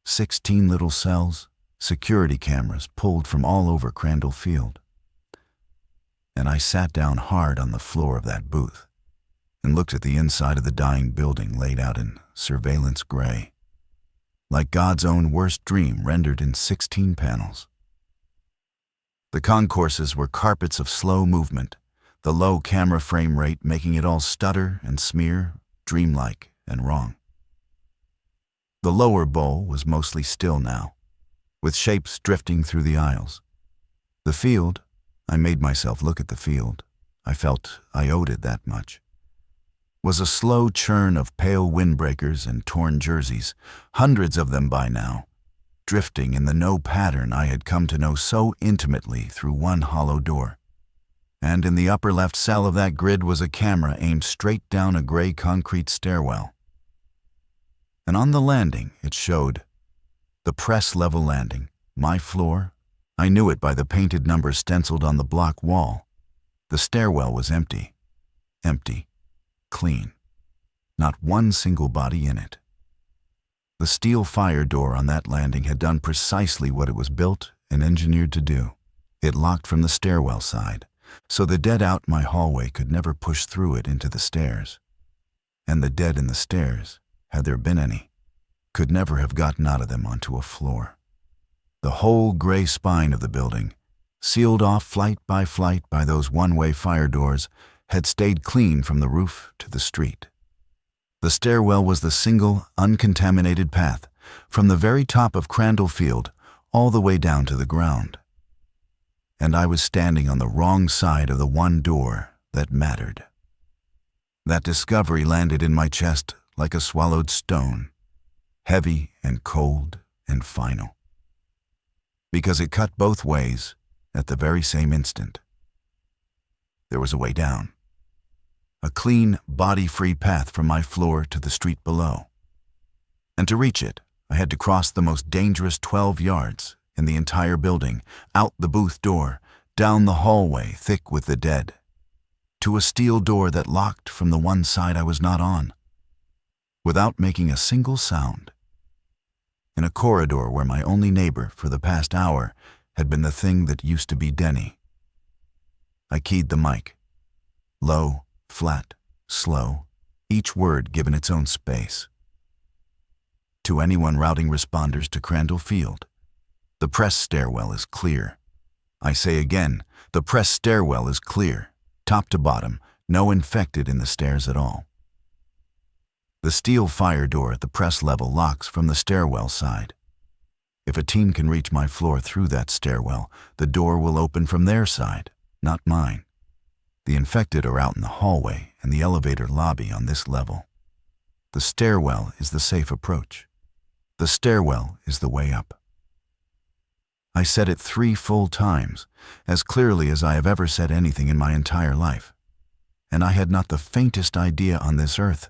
16 little cells, security cameras pulled from all over Crandall Field. And I sat down hard on the floor of that booth and looked at the inside of the dying building laid out in surveillance gray, like God's own worst dream rendered in 16 panels. The concourses were carpets of slow movement, the low camera frame rate making it all stutter and smear, dreamlike and wrong. The lower bowl was mostly still now, with shapes drifting through the aisles. The field, I made myself look at the field, I felt I owed it that much, was a slow churn of pale windbreakers and torn jerseys, hundreds of them by now, drifting in the no pattern I had come to know so intimately through one hollow door. And in the upper left cell of that grid was a camera aimed straight down a gray concrete stairwell. And on the landing, it showed the press level landing, my floor. I knew it by the painted numbers stenciled on the block wall. The stairwell was empty. Empty. Clean. Not one single body in it. The steel fire door on that landing had done precisely what it was built and engineered to do. It locked from the stairwell side, so the dead out my hallway could never push through it into the stairs. And the dead in the stairs, had there been any, could never have gotten out of them onto a floor. The whole gray spine of the building, sealed off flight by those one-way fire doors, had stayed clean from the roof to the street. The stairwell was the single, uncontaminated path from the very top of Crandall Field all the way down to the ground. And I was standing on the wrong side of the one door that mattered. That discovery landed in my chest like a swallowed stone, heavy and cold and final. Because it cut both ways at the very same instant. There was a way down. A clean, body-free path from my floor to the street below. And to reach it, I had to cross the most dangerous 12 yards in the entire building, out the booth door, down the hallway thick with the dead, to a steel door that locked from the one side I was not on, without making a single sound. In a corridor where my only neighbor for the past hour had been the thing that used to be Denny. I keyed the mic. Low, flat, slow, each word given its own space. To anyone routing responders to Crandall Field, the press stairwell is clear. I say again, the press stairwell is clear, top to bottom, no infected in the stairs at all. The steel fire door at the press level locks from the stairwell side. If a team can reach my floor through that stairwell, the door will open from their side, not mine. The infected are out in the hallway and the elevator lobby on this level. The stairwell is the safe approach. The stairwell is the way up. I said it 3 full times, as clearly as I have ever said anything in my entire life. And I had not the faintest idea on this earth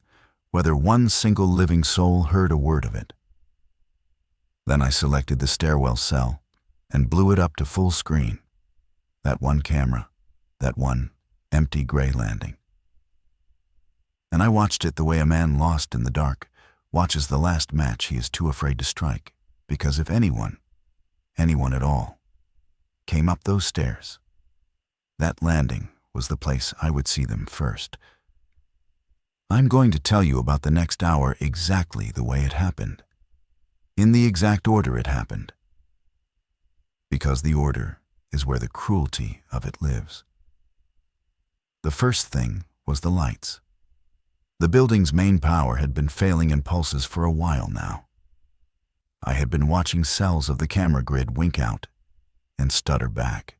whether one single living soul heard a word of it. Then I selected the stairwell cell and blew it up to full screen. That one camera, that one empty gray landing. And I watched it the way a man lost in the dark watches the last match he is too afraid to strike, because if anyone at all, came up those stairs, that landing was the place I would see them first. I'm going to tell you about the next hour exactly the way it happened, in the exact order it happened, because the order is where the cruelty of it lives. The first thing was the lights. The building's main power had been failing in pulses for a while now. I had been watching cells of the camera grid wink out and stutter back,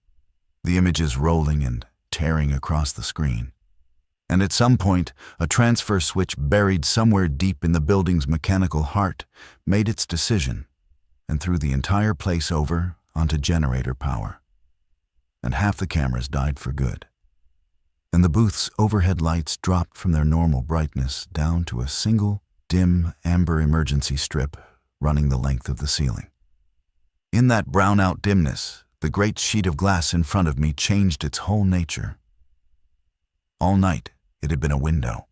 the images rolling and tearing across the screen. And at some point, a transfer switch buried somewhere deep in the building's mechanical heart made its decision and threw the entire place over onto generator power. And half the cameras died for good. And the booth's overhead lights dropped from their normal brightness down to a single, dim, amber emergency strip running the length of the ceiling. In that brown-out dimness, the great sheet of glass in front of me changed its whole nature. All night, it had been a window,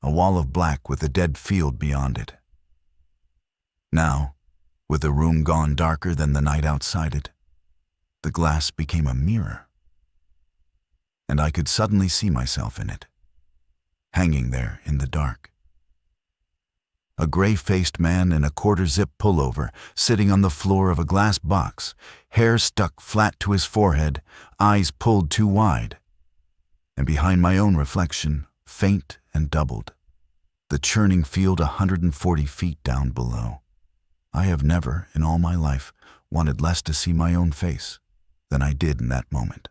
a wall of black with a dead field beyond it. Now, with the room gone darker than the night outside it, the glass became a mirror. And I could suddenly see myself in it, hanging there in the dark. A gray-faced man in a quarter-zip pullover, sitting on the floor of a glass box, hair stuck flat to his forehead, eyes pulled too wide. And behind my own reflection, faint and doubled, the churning field 140 feet down below. I have never, in all my life, wanted less to see my own face than I did in that moment.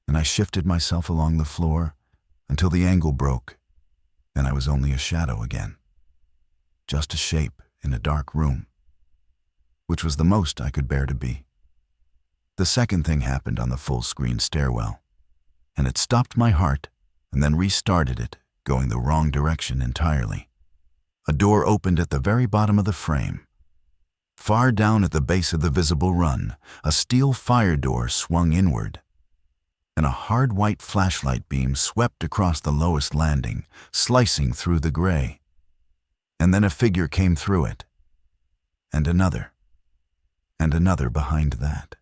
And I shifted myself along the floor until the angle broke, and I was only a shadow again. Just a shape in a dark room, which was the most I could bear to be. The second thing happened on the full-screen stairwell, and it stopped my heart and then restarted it, going the wrong direction entirely. A door opened at the very bottom of the frame. Far down at the base of the visible run, a steel fire door swung inward, and a hard white flashlight beam swept across the lowest landing, slicing through the gray. And then a figure came through it, and another behind that.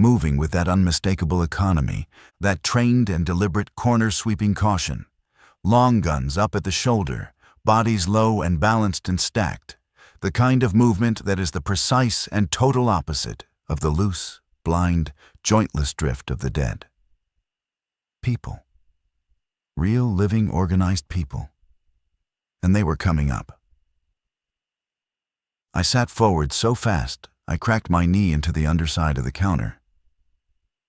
moving with that unmistakable economy, that trained and deliberate corner-sweeping caution. Long guns up at the shoulder, bodies low and balanced and stacked, the kind of movement that is the precise and total opposite of the loose, blind, jointless drift of the dead. People. Real, living, organized people. And they were coming up. I sat forward so fast, I cracked my knee into the underside of the counter,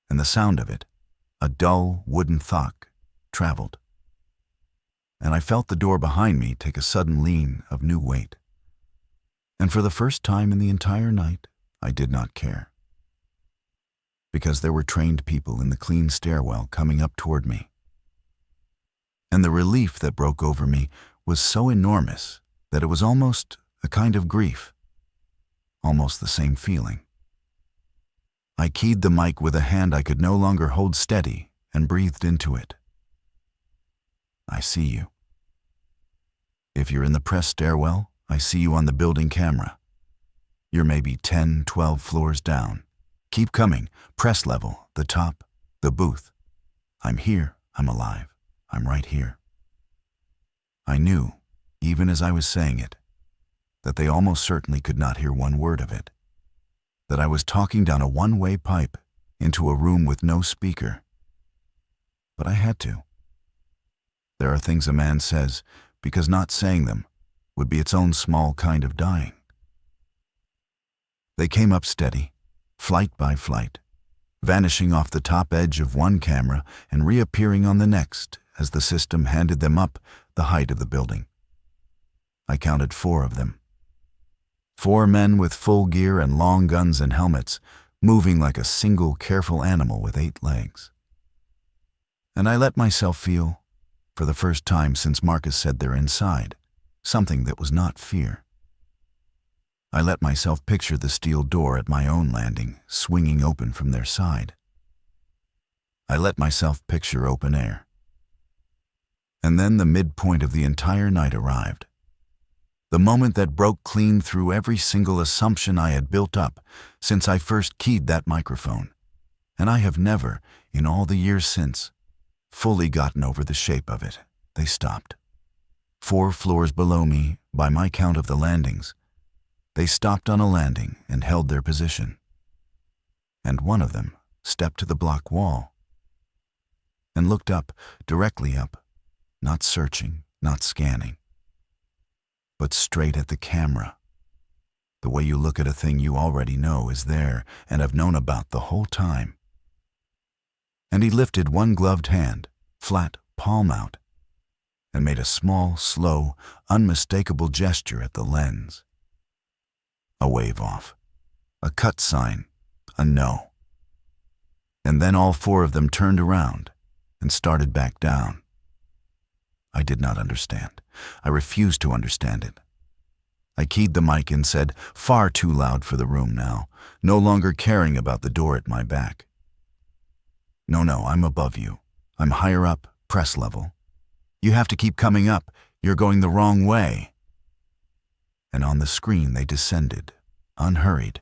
and the sound of it, a dull, wooden thunk, traveled. And I felt the door behind me take a sudden lean of new weight. And for the first time in the entire night, I did not care. Because there were trained people in the clean stairwell coming up toward me. And the relief that broke over me was so enormous that it was almost a kind of grief. Almost the same feeling. I keyed the mic with a hand I could no longer hold steady and breathed into it. I see you. If you're in the press stairwell, I see you on the building camera. You're maybe 10, 12 floors down. Keep coming, press level, the top, the booth. I'm here, I'm alive, I'm right here. I knew, even as I was saying it, that they almost certainly could not hear one word of it. That I was talking down a one-way pipe into a room with no speaker. But I had to. There are things a man says because not saying them would be its own small kind of dying. They came up steady, flight by flight, vanishing off the top edge of one camera and reappearing on the next as the system handed them up the height of the building. I counted 4 of them. 4 men with full gear and long guns and helmets, moving like a single careful animal with 8 legs. And I let myself feel, for the first time since Marcus said they're inside, something that was not fear. I let myself picture the steel door at my own landing swinging open from their side. I let myself picture open air. And then the midpoint of the entire night arrived. The moment that broke clean through every single assumption I had built up since I first keyed that microphone, and I have never, in all the years since, fully gotten over the shape of it. They stopped. 4 floors below me, by my count of the landings, they stopped on a landing and held their position. And one of them stepped to the block wall and looked up, directly up, not searching, not scanning, but straight at the camera, the way you look at a thing you already know is there and have known about the whole time. And he lifted one gloved hand, flat, palm out, and made a small, slow, unmistakable gesture at the lens. A wave off, a cut sign, a no. And then all 4 of them turned around and started back down. I did not understand. I refused to understand it. I keyed the mic and said, far too loud for the room now, no longer caring about the door at my back. No, I'm above you. I'm higher up, press level. You have to keep coming up. You're going the wrong way. And on the screen they descended, unhurried,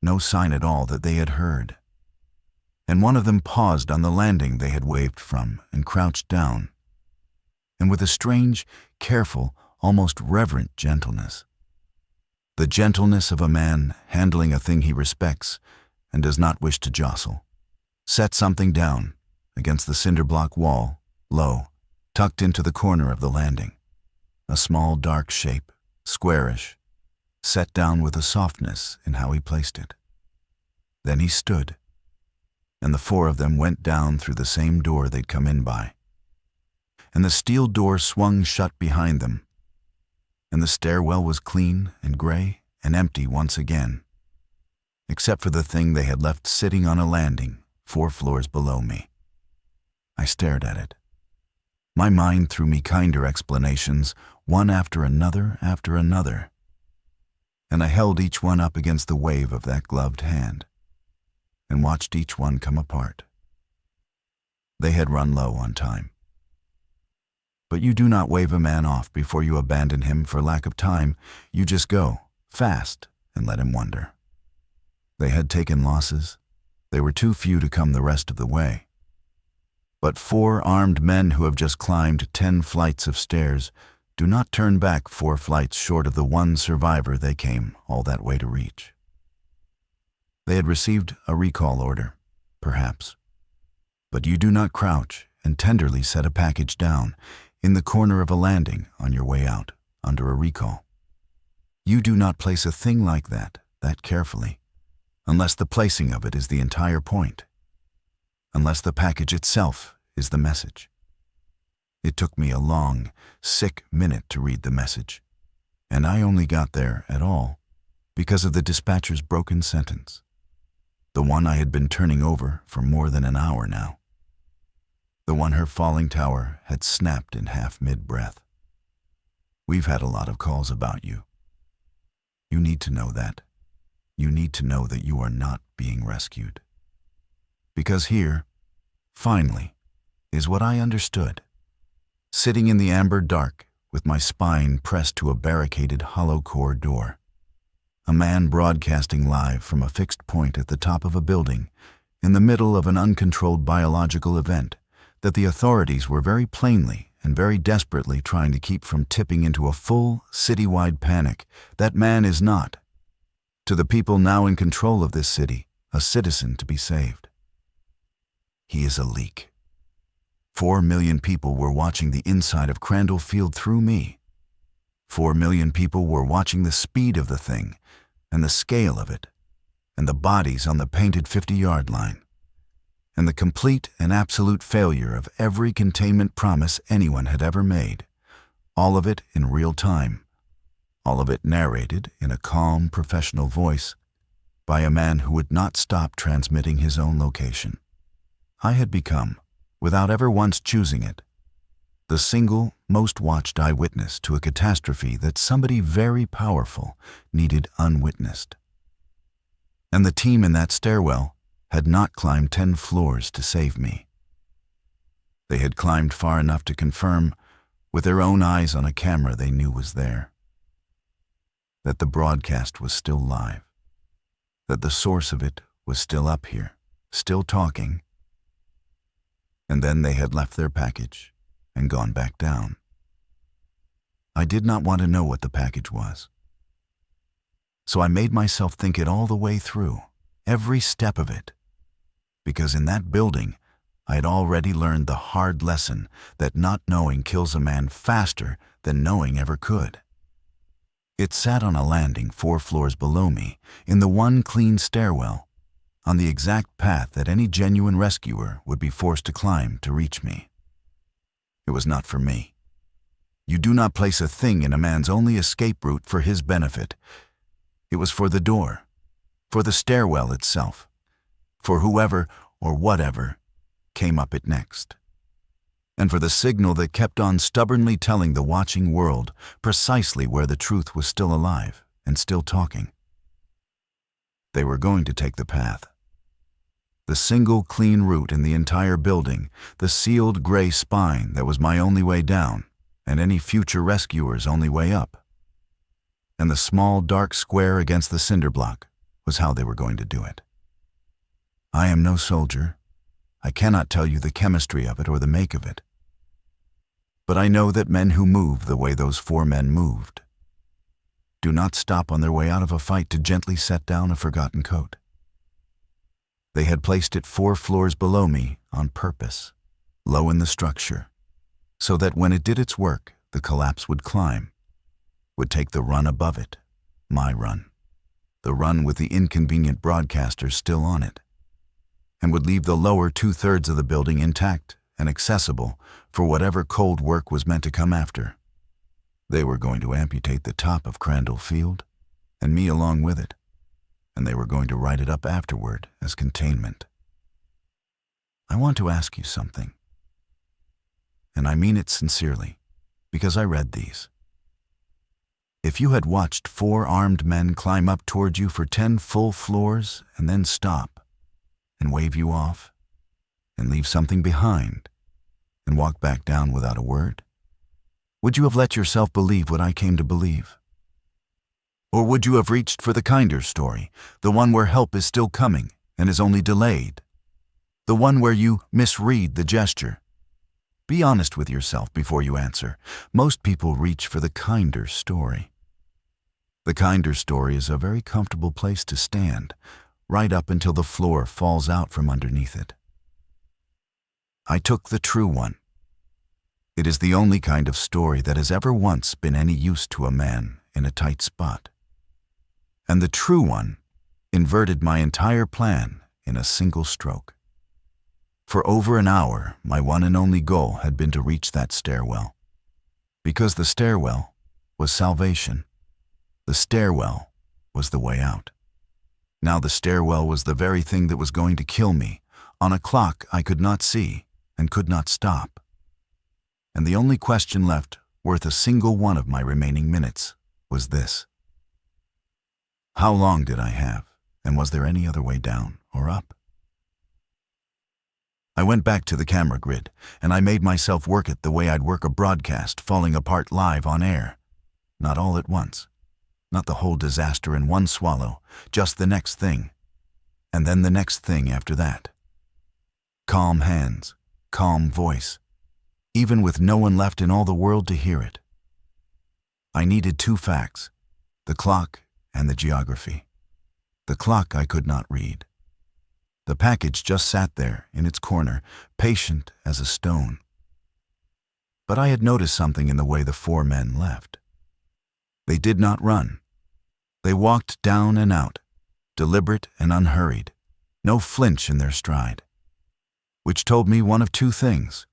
no sign at all that they had heard. And one of them paused on the landing they had waved from and crouched down. And with a strange, careful, almost reverent gentleness. The gentleness of a man handling a thing he respects and does not wish to jostle. Set something down against the cinder block wall, low, tucked into the corner of the landing. A small dark shape, squarish, set down with a softness in how he placed it. Then he stood, and the 4 of them went down through the same door they'd come in by. And the steel door swung shut behind them, and the stairwell was clean and gray and empty once again, except for the thing they had left sitting on a landing 4 floors below me. I stared at it. My mind threw me kinder explanations, one after another, and I held each one up against the wave of that gloved hand, and watched each one come apart. They had run low on time. But you do not wave a man off before you abandon him for lack of time. You just go, fast, and let him wonder. They had taken losses, They were too few to come the rest of the way. But 4 armed men who have just climbed 10 flights of stairs do not turn back 4 flights short of the one survivor they came all that way to reach. They had received a recall order, perhaps. But you do not crouch and tenderly set a package down in the corner of a landing on your way out under a recall. You do not place a thing like that carefully, unless the placing of it is the entire point, unless the package itself is the message. It took me a long, sick minute to read the message, and I only got there at all because of the dispatcher's broken sentence, the one I had been turning over for more than an hour now, the one her falling tower had snapped in half mid-breath. We've had a lot of calls about you. You need to know that. You need to know that you are not being rescued. Because here, finally, is what I understood. Sitting in the amber dark with my spine pressed to a barricaded hollow core door. A man broadcasting live from a fixed point at the top of a building in the middle of an uncontrolled biological event that the authorities were very plainly and very desperately trying to keep from tipping into a full citywide panic. That man is not, to the people now in control of this city, a citizen to be saved. He is a leak. 4 million people were watching the inside of Crandall Field through me. 4 million people were watching the speed of the thing, and the scale of it, and the bodies on the painted 50-yard line, and the complete and absolute failure of every containment promise anyone had ever made, all of it in real time, all of it narrated in a calm, professional voice by a man who would not stop transmitting his own location. I had become, without ever once choosing it, the single most watched eyewitness to a catastrophe that somebody very powerful needed unwitnessed. And the team in that stairwell had not climbed 10 floors to save me. They had climbed far enough to confirm, with their own eyes on a camera they knew was there, that the broadcast was still live, that the source of it was still up here, still talking. And then they had left their package and gone back down. I did not want to know what the package was. So I made myself think it all the way through, every step of it, because in that building I had already learned the hard lesson that not knowing kills a man faster than knowing ever could. It sat on a landing 4 floors below me, in the one clean stairwell, on the exact path that any genuine rescuer would be forced to climb to reach me. It was not for me. You do not place a thing in a man's only escape route for his benefit. It was for the door, for the stairwell itself, for whoever or whatever came up it next, and for the signal that kept on stubbornly telling the watching world precisely where the truth was still alive and still talking. They were going to take the path. The single clean route in the entire building, the sealed gray spine that was my only way down and any future rescuer's only way up. And the small dark square against the cinder block was how they were going to do it. I am no soldier. I cannot tell you the chemistry of it or the make of it. But I know that men who move the way those 4 men moved do not stop on their way out of a fight to gently set down a forgotten coat. They had placed it 4 floors below me on purpose, low in the structure, so that when it did its work, the collapse would climb, would take the run above it, my run, the run with the inconvenient broadcaster still on it, and would leave the lower 2/3 of the building intact and accessible for whatever cold work was meant to come after. They were going to amputate the top of Crandall Field, and me along with it, and they were going to write it up afterward as containment. I want to ask you something, and I mean it sincerely, because I read these. If you had watched 4 armed men climb up toward you for 10 full floors and then stop and wave you off and leave something behind and walk back down without a word, would you have let yourself believe what I came to believe? Or would you have reached for the kinder story, the one where help is still coming and is only delayed. The one where you misread the gesture. Be honest with yourself before you answer. Most people reach for the kinder story. The kinder story is a very comfortable place to stand, right up until the floor falls out from underneath it. I took the true one. It is the only kind of story that has ever once been any use to a man in a tight spot. And the true one inverted my entire plan in a single stroke. For over an hour, my one and only goal had been to reach that stairwell. Because the stairwell was salvation. The stairwell was the way out. Now the stairwell was the very thing that was going to kill me, on a clock I could not see and could not stop. And the only question left, worth a single one of my remaining minutes, was this. How long did I have, and was there any other way down or up? I went back to the camera grid, and I made myself work it the way I'd work a broadcast falling apart live on air. Not all at once. Not the whole disaster in one swallow, just the next thing. And then the next thing after that. Calm hands, calm voice, even with no one left in all the world to hear it. I needed two facts, the clock and the geography. The clock I could not read. The package just sat there in its corner, patient as a stone. But I had noticed something in the way the four men left. They did not run. They walked down and out, deliberate and unhurried, no flinch in their stride. Which told me one of two things.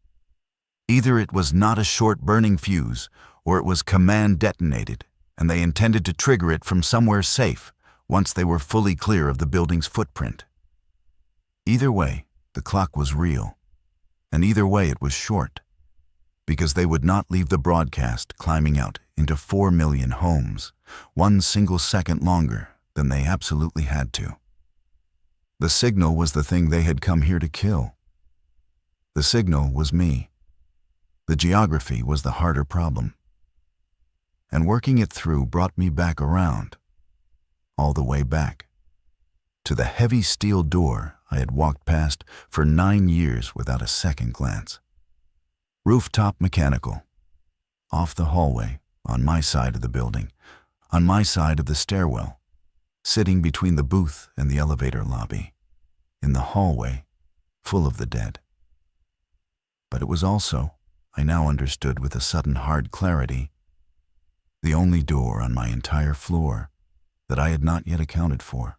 Either it was not a short burning fuse, or it was command detonated, and they intended to trigger it from somewhere safe once they were fully clear of the building's footprint. Either way, the clock was real, and either way it was short, because they would not leave the broadcast climbing out into 4 million homes, one single second longer than they absolutely had to. The signal was the thing they had come here to kill. The signal was me. The geography was the harder problem. And working it through brought me back around, all the way back, to the heavy steel door I had walked past for 9 years without a second glance. Rooftop mechanical. Off the hallway, on my side of the building, on my side of the stairwell, sitting between the booth and the elevator lobby, in the hallway, full of the dead. But it was also, I now understood with a sudden hard clarity, the only door on my entire floor that I had not yet accounted for.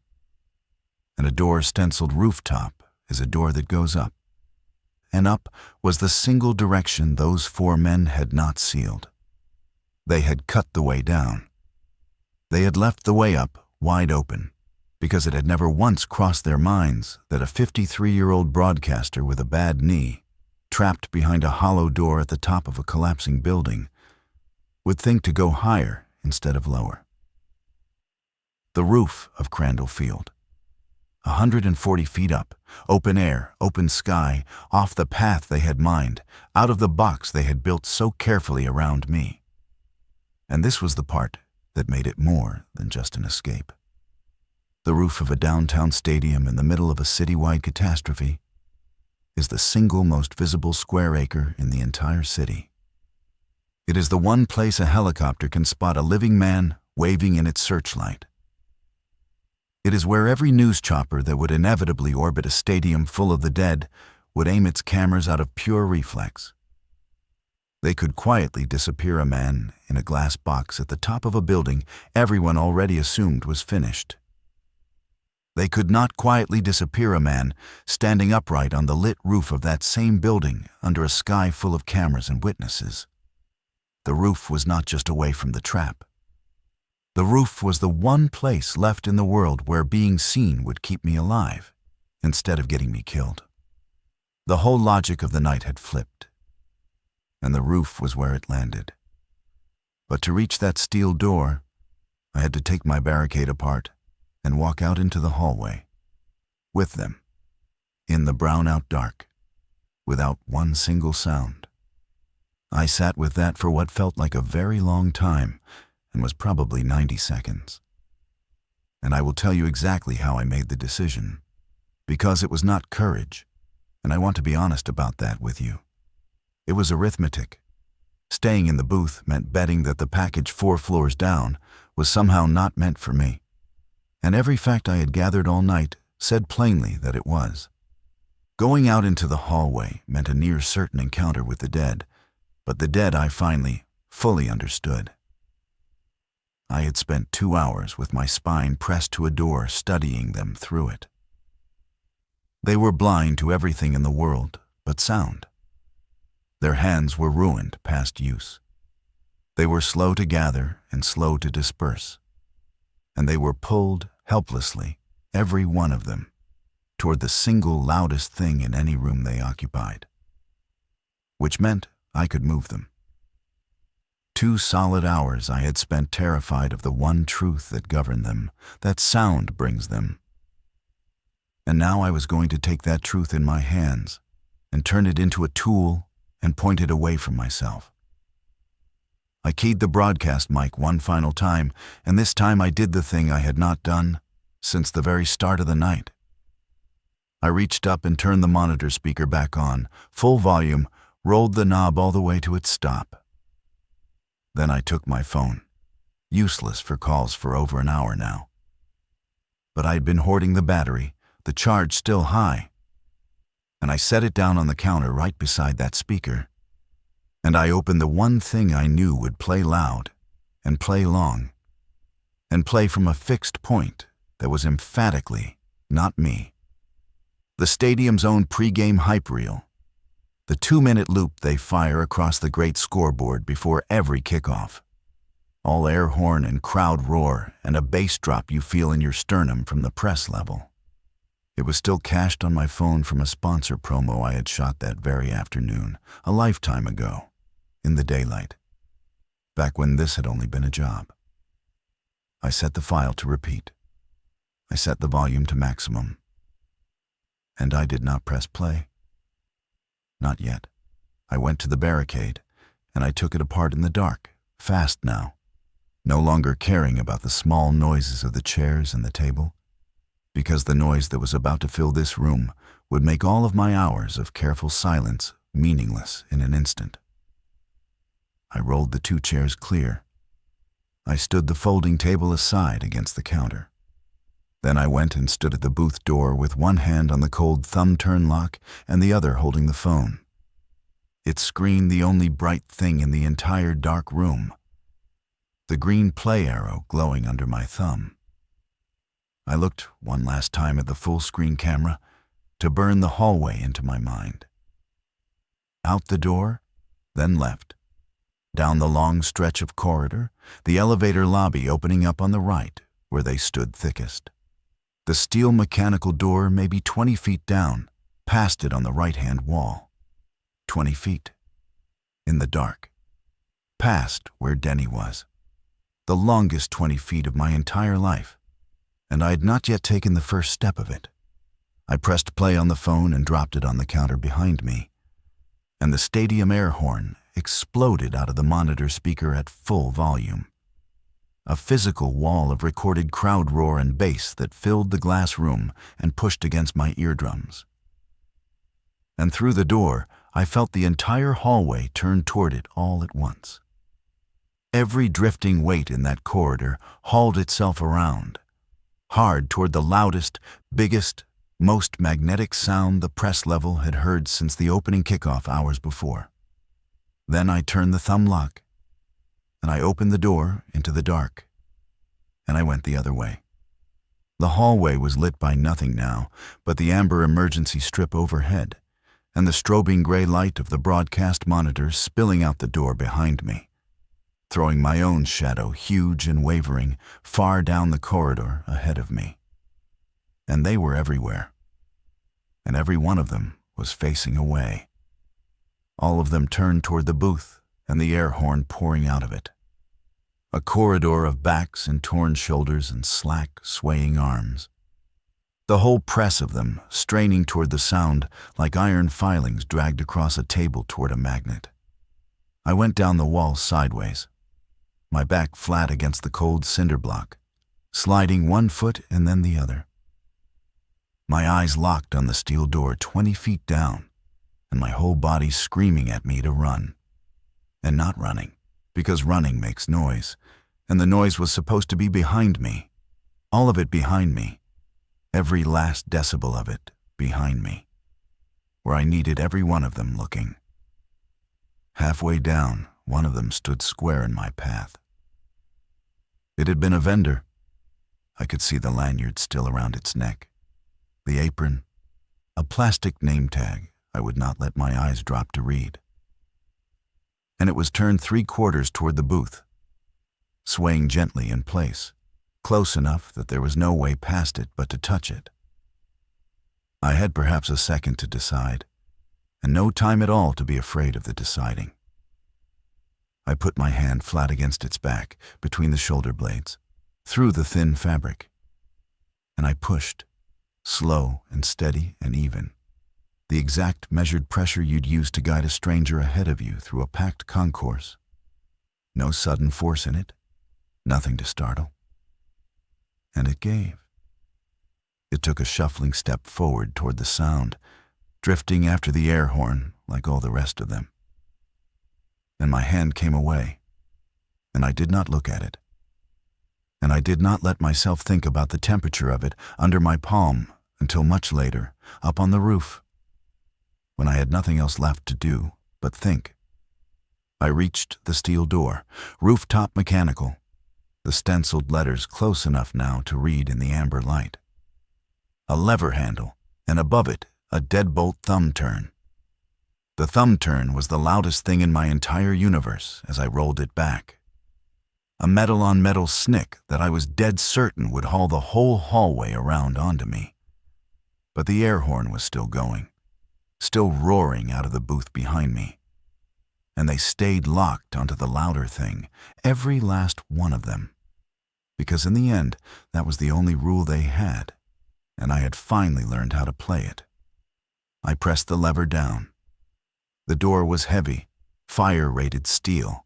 And a door stenciled rooftop is a door that goes up. And up was the single direction those four men had not sealed. They had cut the way down. They had left the way up wide open, because it had never once crossed their minds that a 53-year-old broadcaster with a bad knee, trapped behind a hollow door at the top of a collapsing building, would think to go higher instead of lower. The roof of Crandall Field. 140 feet up, open air, open sky, off the path they had mined, out of the box they had built so carefully around me. And this was the part that made it more than just an escape. The roof of a downtown stadium in the middle of a citywide catastrophe is the single most visible square acre in the entire city. It is the one place a helicopter can spot a living man waving in its searchlight. It is where every news chopper that would inevitably orbit a stadium full of the dead would aim its cameras out of pure reflex. They could quietly disappear a man in a glass box at the top of a building everyone already assumed was finished. They could not quietly disappear a man standing upright on the lit roof of that same building under a sky full of cameras and witnesses. The roof was not just away from the trap. The roof was the one place left in the world where being seen would keep me alive, instead of getting me killed. The whole logic of the night had flipped, and the roof was where it landed. But to reach that steel door, I had to take my barricade apart and walk out into the hallway, with them, in the brown-out dark, without one single sound. I sat with that for what felt like a very long time, and was probably 90 seconds. And I will tell you exactly how I made the decision. Because it was not courage, and I want to be honest about that with you. It was arithmetic. Staying in the booth meant betting that the package 4 floors down was somehow not meant for me. And every fact I had gathered all night said plainly that it was. Going out into the hallway meant a near certain encounter with the dead, but the dead I finally, fully understood. I had spent 2 hours with my spine pressed to a door studying them through it. They were blind to everything in the world but sound. Their hands were ruined past use. They were slow to gather and slow to disperse. And they were pulled helplessly, every one of them, toward the single loudest thing in any room they occupied. Which meant I could move them. 2 solid hours I had spent terrified of the one truth that governed them, that sound brings them. And now I was going to take that truth in my hands and turn it into a tool and point it away from myself. I keyed the broadcast mic one final time, and this time I did the thing I had not done since the very start of the night. I reached up and turned the monitor speaker back on, full volume, rolled the knob all the way to its stop. Then I took my phone, useless for calls for over an hour now. But I had been hoarding the battery, the charge still high, and I set it down on the counter right beside that speaker, and I opened the one thing I knew would play loud, and play long, and play from a fixed point that was emphatically not me. The stadium's own pregame hype reel, the 2-minute loop they fire across the great scoreboard before every kickoff. All air horn and crowd roar and a bass drop you feel in your sternum from the press level. It was still cached on my phone from a sponsor promo I had shot that very afternoon, a lifetime ago, in the daylight, back when this had only been a job. I set the file to repeat. I set the volume to maximum. And I did not press play. Not yet. I went to the barricade, and I took it apart in the dark, fast now, no longer caring about the small noises of the chairs and the table, because the noise that was about to fill this room would make all of my hours of careful silence meaningless in an instant. I rolled the 2 chairs clear. I stood the folding table aside against the counter. Then I went and stood at the booth door with one hand on the cold thumb turn lock and the other holding the phone. Its screen the only bright thing in the entire dark room, the green play arrow glowing under my thumb. I looked one last time at the full-screen camera to burn the hallway into my mind. Out the door, then left. Down the long stretch of corridor, the elevator lobby opening up on the right where they stood thickest. The steel mechanical door maybe 20 feet down, past it on the right-hand wall. 20 feet. In the dark. Past where Denny was. The longest 20 feet of my entire life. And I had not yet taken the first step of it. I pressed play on the phone and dropped it on the counter behind me. And the stadium air horn exploded out of the monitor speaker at full volume. A physical wall of recorded crowd roar and bass that filled the glass room and pushed against my eardrums. And through the door, I felt the entire hallway turn toward it all at once. Every drifting weight in that corridor hauled itself around, hard toward the loudest, biggest, most magnetic sound the press level had heard since the opening kickoff hours before. Then I turned the thumb lock, and I opened the door into the dark, and I went the other way. The hallway was lit by nothing now but the amber emergency strip overhead, and the strobing gray light of the broadcast monitor spilling out the door behind me, throwing my own shadow huge and wavering far down the corridor ahead of me. And they were everywhere, and every one of them was facing away. All of them turned toward the booth and the air horn pouring out of it. A corridor of backs and torn shoulders and slack, swaying arms. The whole press of them straining toward the sound like iron filings dragged across a table toward a magnet. I went down the wall sideways, my back flat against the cold cinder block, sliding one foot and then the other. My eyes locked on the steel door 20 feet down, and my whole body screaming at me to run. And not running, because running makes noise, and the noise was supposed to be behind me. All of it behind me. Every last decibel of it behind me, where I needed every one of them looking. Halfway down, one of them stood square in my path. It had been a vendor. I could see the lanyard still around its neck, the apron, a plastic name tag I would not let my eyes drop to read. And it was turned 3/4 toward the booth, swaying gently in place, close enough that there was no way past it but to touch it. I had perhaps a second to decide, and no time at all to be afraid of the deciding. I put my hand flat against its back, between the shoulder blades, through the thin fabric, and I pushed, slow and steady and even, the exact measured pressure you'd use to guide a stranger ahead of you through a packed concourse. No sudden force in it, nothing to startle. And it gave. It took a shuffling step forward toward the sound, drifting after the air horn like all the rest of them. And my hand came away, and I did not look at it. And I did not let myself think about the temperature of it under my palm until much later, up on the roof, when I had nothing else left to do but think. I reached the steel door, Rooftop Mechanical, the stenciled letters close enough now to read in the amber light. A lever handle, and above it, a deadbolt thumb turn. The thumb turn was the loudest thing in my entire universe as I rolled it back. A metal-on-metal snick that I was dead certain would haul the whole hallway around onto me. But the air horn was still going, still roaring out of the booth behind me. And they stayed locked onto the louder thing, every last one of them. Because in the end, that was the only rule they had, and I had finally learned how to play it. I pressed the lever down. The door was heavy, fire-rated steel,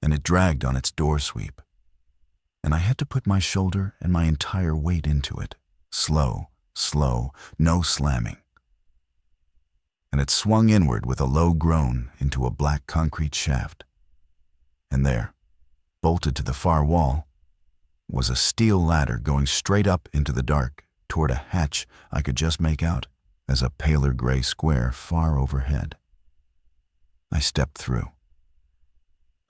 and it dragged on its door sweep. And I had to put my shoulder and my entire weight into it, slow, no slamming. And it swung inward with a low groan into a black concrete shaft. And there, bolted to the far wall, was a steel ladder going straight up into the dark toward a hatch I could just make out as a paler gray square far overhead. I stepped through.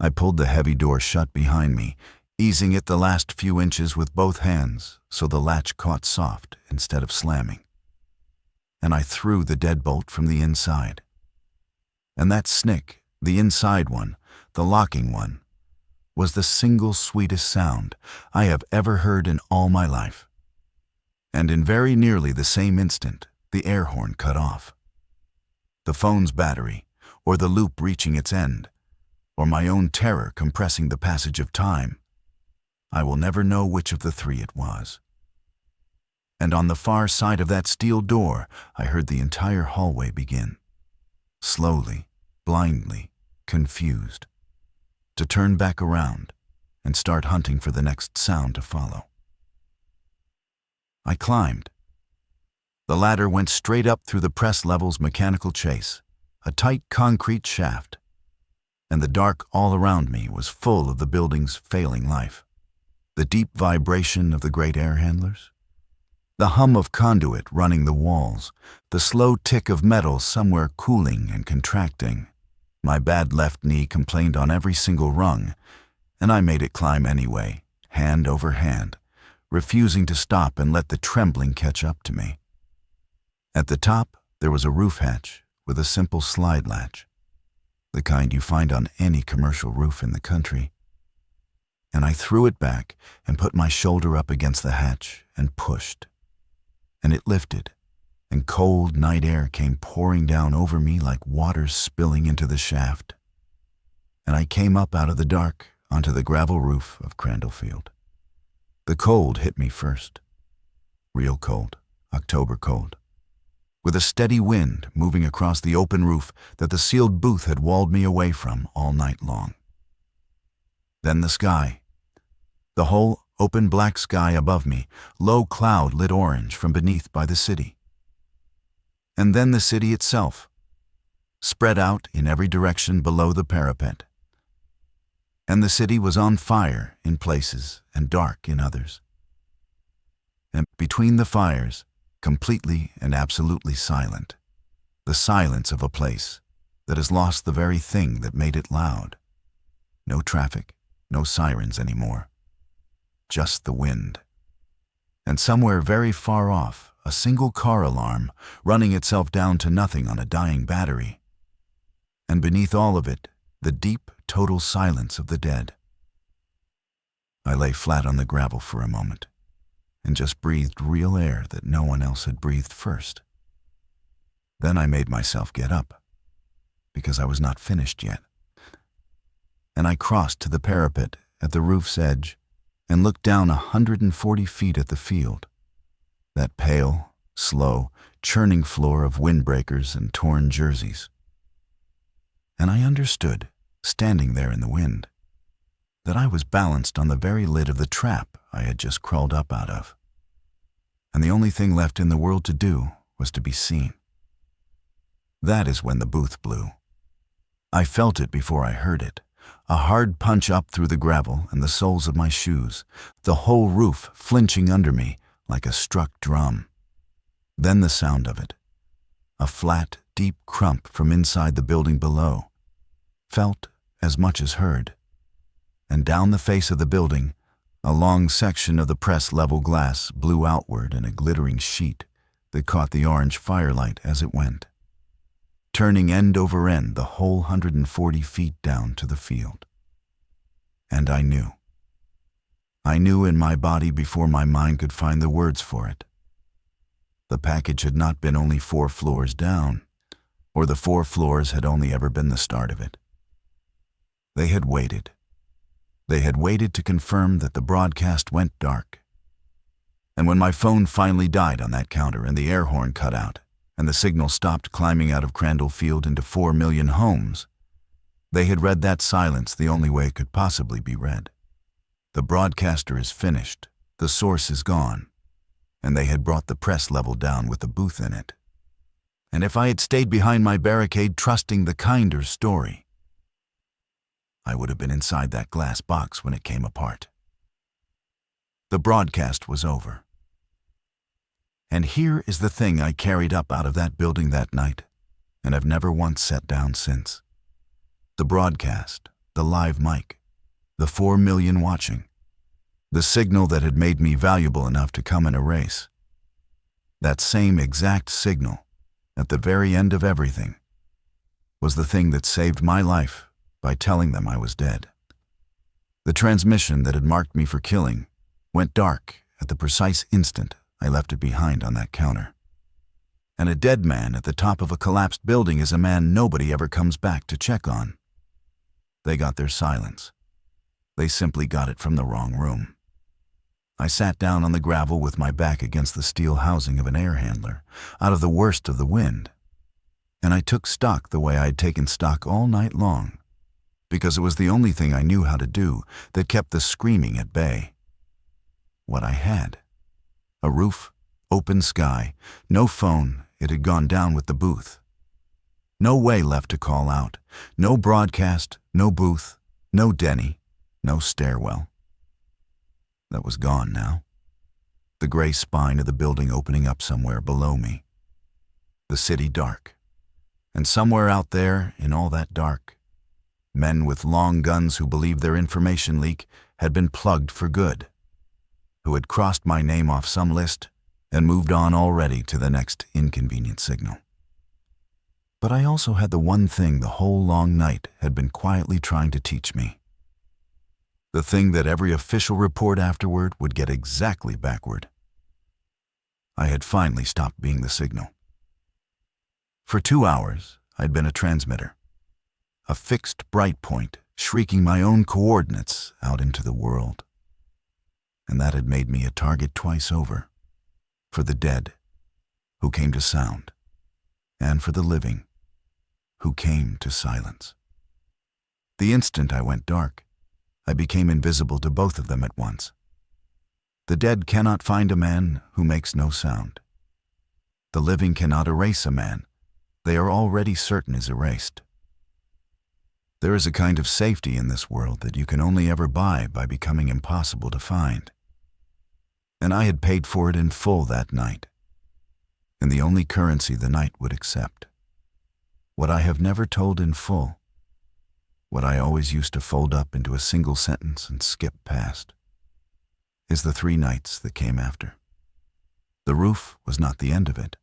I pulled the heavy door shut behind me, easing it the last few inches with both hands so the latch caught soft instead of slamming. And I threw the deadbolt from the inside. And that snick, the inside one, the locking one, was the single sweetest sound I have ever heard in all my life. And in very nearly the same instant, the air horn cut off. The phone's battery, or the loop reaching its end, or my own terror compressing the passage of time. I will never know which of the three it was. And on the far side of that steel door, I heard the entire hallway begin, slowly, blindly, confused, to turn back around and start hunting for the next sound to follow. I climbed. The ladder went straight up through the press level's mechanical chase, a tight concrete shaft, and the dark all around me was full of the building's failing life. The deep vibration of the great air handlers, the hum of conduit running the walls, the slow tick of metal somewhere cooling and contracting. My bad left knee complained on every single rung, and I made it climb anyway, hand over hand, refusing to stop and let the trembling catch up to me. At the top, there was a roof hatch with a simple slide latch, the kind you find on any commercial roof in the country. And I threw it back and put my shoulder up against the hatch and pushed. And it lifted, and cold night air came pouring down over me like water spilling into the shaft. And I came up out of the dark onto the gravel roof of Crandall Field. The cold hit me first. Real cold, October cold, with a steady wind moving across the open roof that the sealed booth had walled me away from all night long. Then the sky, the whole open black sky above me, low cloud lit orange from beneath by the city. And then the city itself, spread out in every direction below the parapet. And the city was on fire in places and dark in others. And between the fires, completely and absolutely silent, the silence of a place that has lost the very thing that made it loud. No traffic, no sirens anymore. Just the wind. And somewhere very far off, a single car alarm running itself down to nothing on a dying battery. And beneath all of it, the deep, total silence of the dead. I lay flat on the gravel for a moment and just breathed real air that no one else had breathed first. Then I made myself get up, because I was not finished yet. And I crossed to the parapet at the roof's edge and looked down 140 feet at the field, that pale, slow, churning floor of windbreakers and torn jerseys. And I understood, standing there in the wind, that I was balanced on the very lid of the trap I had just crawled up out of. And the only thing left in the world to do was to be seen. That is when the booth blew. I felt it before I heard it, a hard punch up through the gravel and the soles of my shoes, the whole roof flinching under me like a struck drum. Then the sound of it, a flat, deep crump from inside the building below, felt as much as heard. And down the face of the building, a long section of the press-level glass blew outward in a glittering sheet that caught the orange firelight as it went, turning end over end the whole 140 feet down to the field. And I knew. I knew in my body before my mind could find the words for it. The package had not been only 4 floors down, or the 4 floors had only ever been the start of it. They had waited. They had waited to confirm that the broadcast went dark. And when my phone finally died on that counter and the air horn cut out, and the signal stopped climbing out of Crandall Field into 4 million homes, they had read that silence the only way it could possibly be read. The broadcaster is finished, the source is gone, and they had brought the press level down with the booth in it. And if I had stayed behind my barricade trusting the kinder story, I would have been inside that glass box when it came apart. The broadcast was over. And here is the thing I carried up out of that building that night, and have never once set down since. The broadcast, the live mic, the 4 million watching, the signal that had made me valuable enough to come in a race. That same exact signal, at the very end of everything, was the thing that saved my life by telling them I was dead. The transmission that had marked me for killing went dark at the precise instant I left it behind on that counter. And a dead man at the top of a collapsed building is a man nobody ever comes back to check on. They got their silence. They simply got it from the wrong room. I sat down on the gravel with my back against the steel housing of an air handler, out of the worst of the wind. And I took stock the way I had taken stock all night long, because it was the only thing I knew how to do that kept the screaming at bay. What I had. A roof, open sky, no phone, it had gone down with the booth. No way left to call out, no broadcast, no booth, no Denny, no stairwell. That was gone now. The gray spine of the building opening up somewhere below me. The city dark. And somewhere out there, in all that dark, men with long guns who believed their information leak had been plugged for good, who had crossed my name off some list and moved on already to the next inconvenient signal. But I also had the one thing the whole long night had been quietly trying to teach me. The thing that every official report afterward would get exactly backward. I had finally stopped being the signal. For 2 hours, I'd been a transmitter. A fixed bright point, shrieking my own coordinates out into the world. And that had made me a target twice over, for the dead, who came to sound, and for the living, who came to silence. The instant I went dark, I became invisible to both of them at once. The dead cannot find a man who makes no sound. The living cannot erase a man. They are already certain is erased. There is a kind of safety in this world that you can only ever buy by becoming impossible to find. And I had paid for it in full that night, in the only currency the night would accept. What I have never told in full, what I always used to fold up into a single sentence and skip past, is the 3 nights that came after. The roof was not the end of it.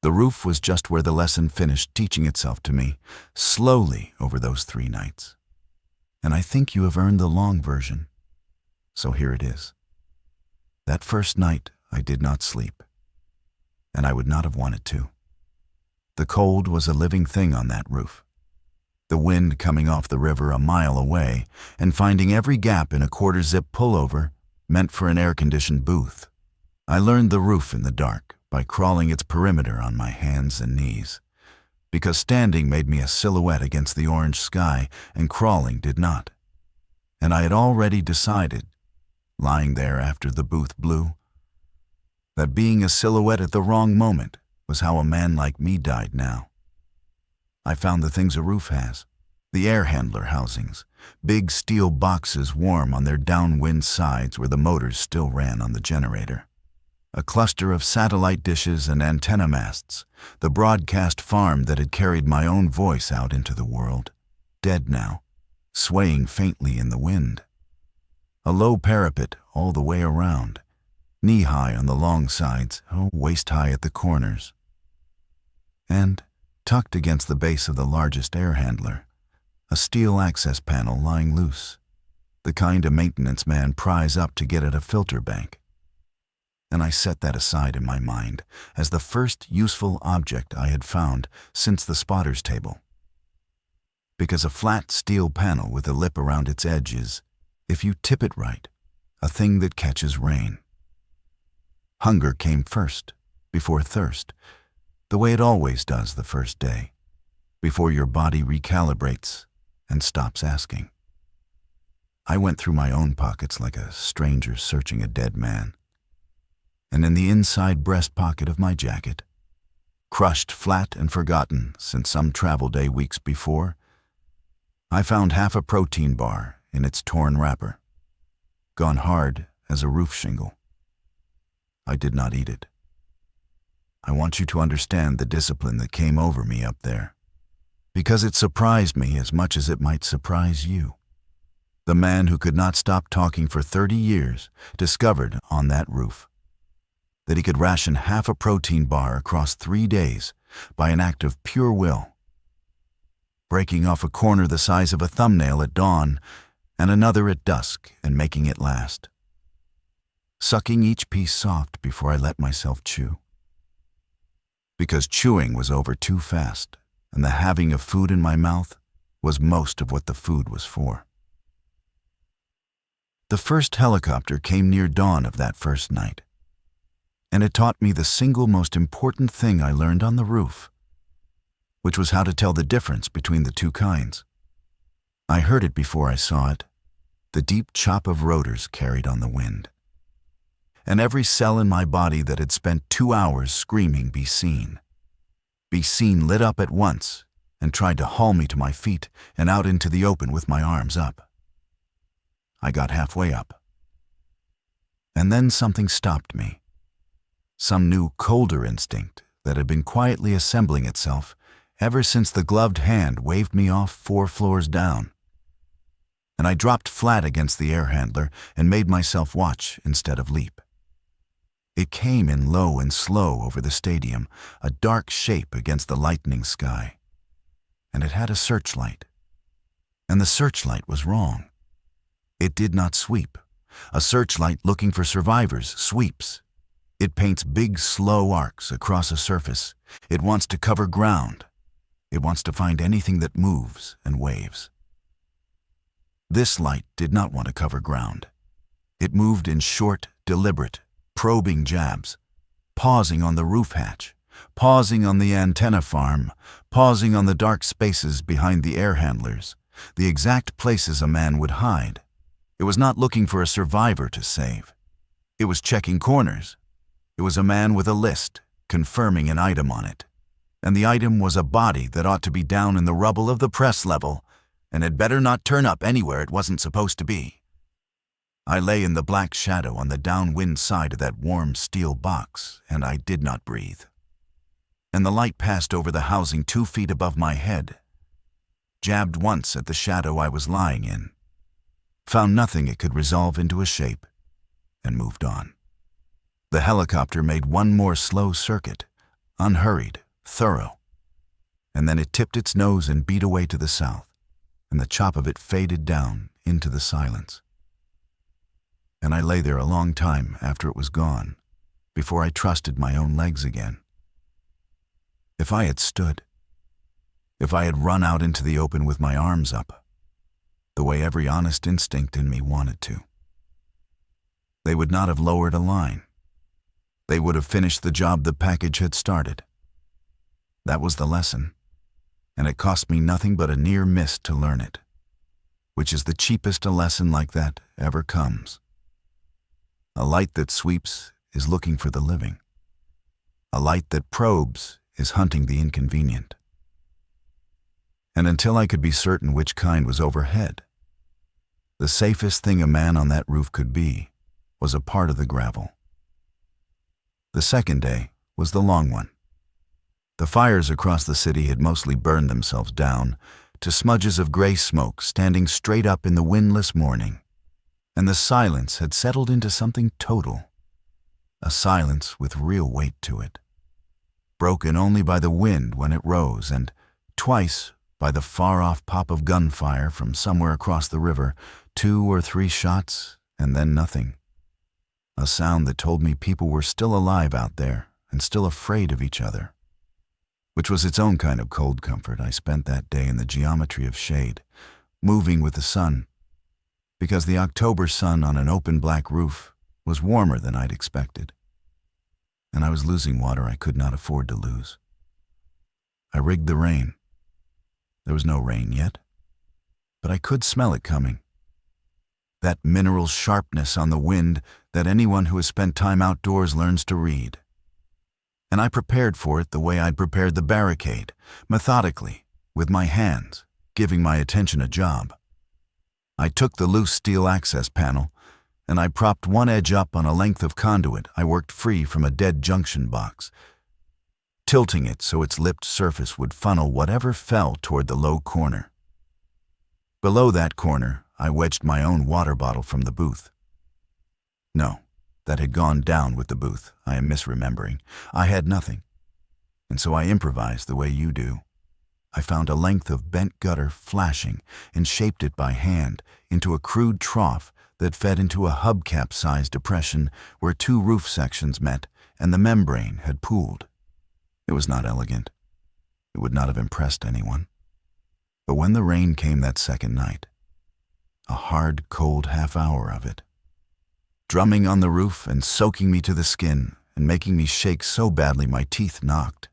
The roof was just where the lesson finished teaching itself to me, slowly over those 3 nights. And I think you have earned the long version. So here it is. That first night I did not sleep, and I would not have wanted to. The cold was a living thing on that roof. The wind coming off the river a mile away and finding every gap in a quarter-zip pullover meant for an air-conditioned booth. I learned the roof in the dark by crawling its perimeter on my hands and knees, because standing made me a silhouette against the orange sky and crawling did not. And I had already decided, lying there after the booth blew, that being a silhouette at the wrong moment was how a man like me died now. I found the things a roof has, the air handler housings, big steel boxes warm on their downwind sides where the motors still ran on the generator. A cluster of satellite dishes and antenna masts, the broadcast farm that had carried my own voice out into the world, dead now, swaying faintly in the wind. A low parapet all the way around, knee-high on the long sides, waist-high at the corners. And, tucked against the base of the largest air handler, a steel access panel lying loose, the kind a maintenance man pries up to get at a filter bank. And I set that aside in my mind as the first useful object I had found since the spotter's table. Because a flat steel panel with a lip around its edge is, if you tip it right, a thing that catches rain. Hunger came first, before thirst, the way it always does the first day, before your body recalibrates and stops asking. I went through my own pockets like a stranger searching a dead man. And in the inside breast pocket of my jacket, crushed flat and forgotten since some travel day weeks before, I found half a protein bar in its torn wrapper, gone hard as a roof shingle. I did not eat it. I want you to understand the discipline that came over me up there, because it surprised me as much as it might surprise you. The man who could not stop talking for 30 years discovered on that roof that he could ration half a protein bar across 3 days by an act of pure will, breaking off a corner the size of a thumbnail at dawn and another at dusk and making it last, sucking each piece soft before I let myself chew. Because chewing was over too fast, and the having of food in my mouth was most of what the food was for. The first helicopter came near dawn of that first night, and it taught me the single most important thing I learned on the roof, which was how to tell the difference between the two kinds. I heard it before I saw it, the deep chop of rotors carried on the wind. And every cell in my body that had spent 2 hours screaming be seen lit up at once and tried to haul me to my feet and out into the open with my arms up. I got halfway up. And then something stopped me. Some new, colder instinct that had been quietly assembling itself ever since the gloved hand waved me off 4 floors down. And I dropped flat against the air handler and made myself watch instead of leap. It came in low and slow over the stadium, a dark shape against the lightening sky. And it had a searchlight. And the searchlight was wrong. It did not sweep. A searchlight looking for survivors sweeps. It paints big, slow arcs across a surface. It wants to cover ground. It wants to find anything that moves and waves. This light did not want to cover ground. It moved in short, deliberate, probing jabs, pausing on the roof hatch, pausing on the antenna farm, pausing on the dark spaces behind the air handlers, the exact places a man would hide. It was not looking for a survivor to save. It was checking corners. It was a man with a list, confirming an item on it. And the item was a body that ought to be down in the rubble of the press level, and had better not turn up anywhere it wasn't supposed to be. I lay in the black shadow on the downwind side of that warm steel box, and I did not breathe. And the light passed over the housing 2 feet above my head, jabbed once at the shadow I was lying in, found nothing it could resolve into a shape, and moved on. The helicopter made one more slow circuit, unhurried, thorough, and then it tipped its nose and beat away to the south, and the chop of it faded down into the silence. And I lay there a long time after it was gone, before I trusted my own legs again. If I had stood, if I had run out into the open with my arms up, the way every honest instinct in me wanted to, they would not have lowered a line. They would have finished the job the package had started. That was the lesson, and it cost me nothing but a near miss to learn it, which is the cheapest a lesson like that ever comes. A light that sweeps is looking for the living. A light that probes is hunting the inconvenient. And until I could be certain which kind was overhead, the safest thing a man on that roof could be was a part of the gravel. The second day was the long one. The fires across the city had mostly burned themselves down to smudges of gray smoke standing straight up in the windless morning, and the silence had settled into something total, a silence with real weight to it, broken only by the wind when it rose, and twice by the far-off pop of gunfire from somewhere across the river, 2 or 3 shots, and then nothing. A sound that told me people were still alive out there and still afraid of each other, which was its own kind of cold comfort. I spent that day in the geometry of shade, moving with the sun, because the October sun on an open black roof was warmer than I'd expected, and I was losing water I could not afford to lose. I rigged the rain. There was no rain yet, but I could smell it coming. That mineral sharpness on the wind that anyone who has spent time outdoors learns to read. And I prepared for it the way I'd prepared the barricade, methodically, with my hands, giving my attention a job. I took the loose steel access panel, and I propped one edge up on a length of conduit I worked free from a dead junction box, tilting it so its lipped surface would funnel whatever fell toward the low corner. Below that corner, I wedged my own water bottle from the booth. No, that had gone down with the booth. I am misremembering. I had nothing, and so I improvised the way you do. I found a length of bent gutter flashing and shaped it by hand into a crude trough that fed into a hubcap-sized depression where 2 roof sections met and the membrane had pooled. It was not elegant. It would not have impressed anyone. But when the rain came that second night, a hard, cold half-hour of it, drumming on the roof and soaking me to the skin and making me shake so badly my teeth knocked,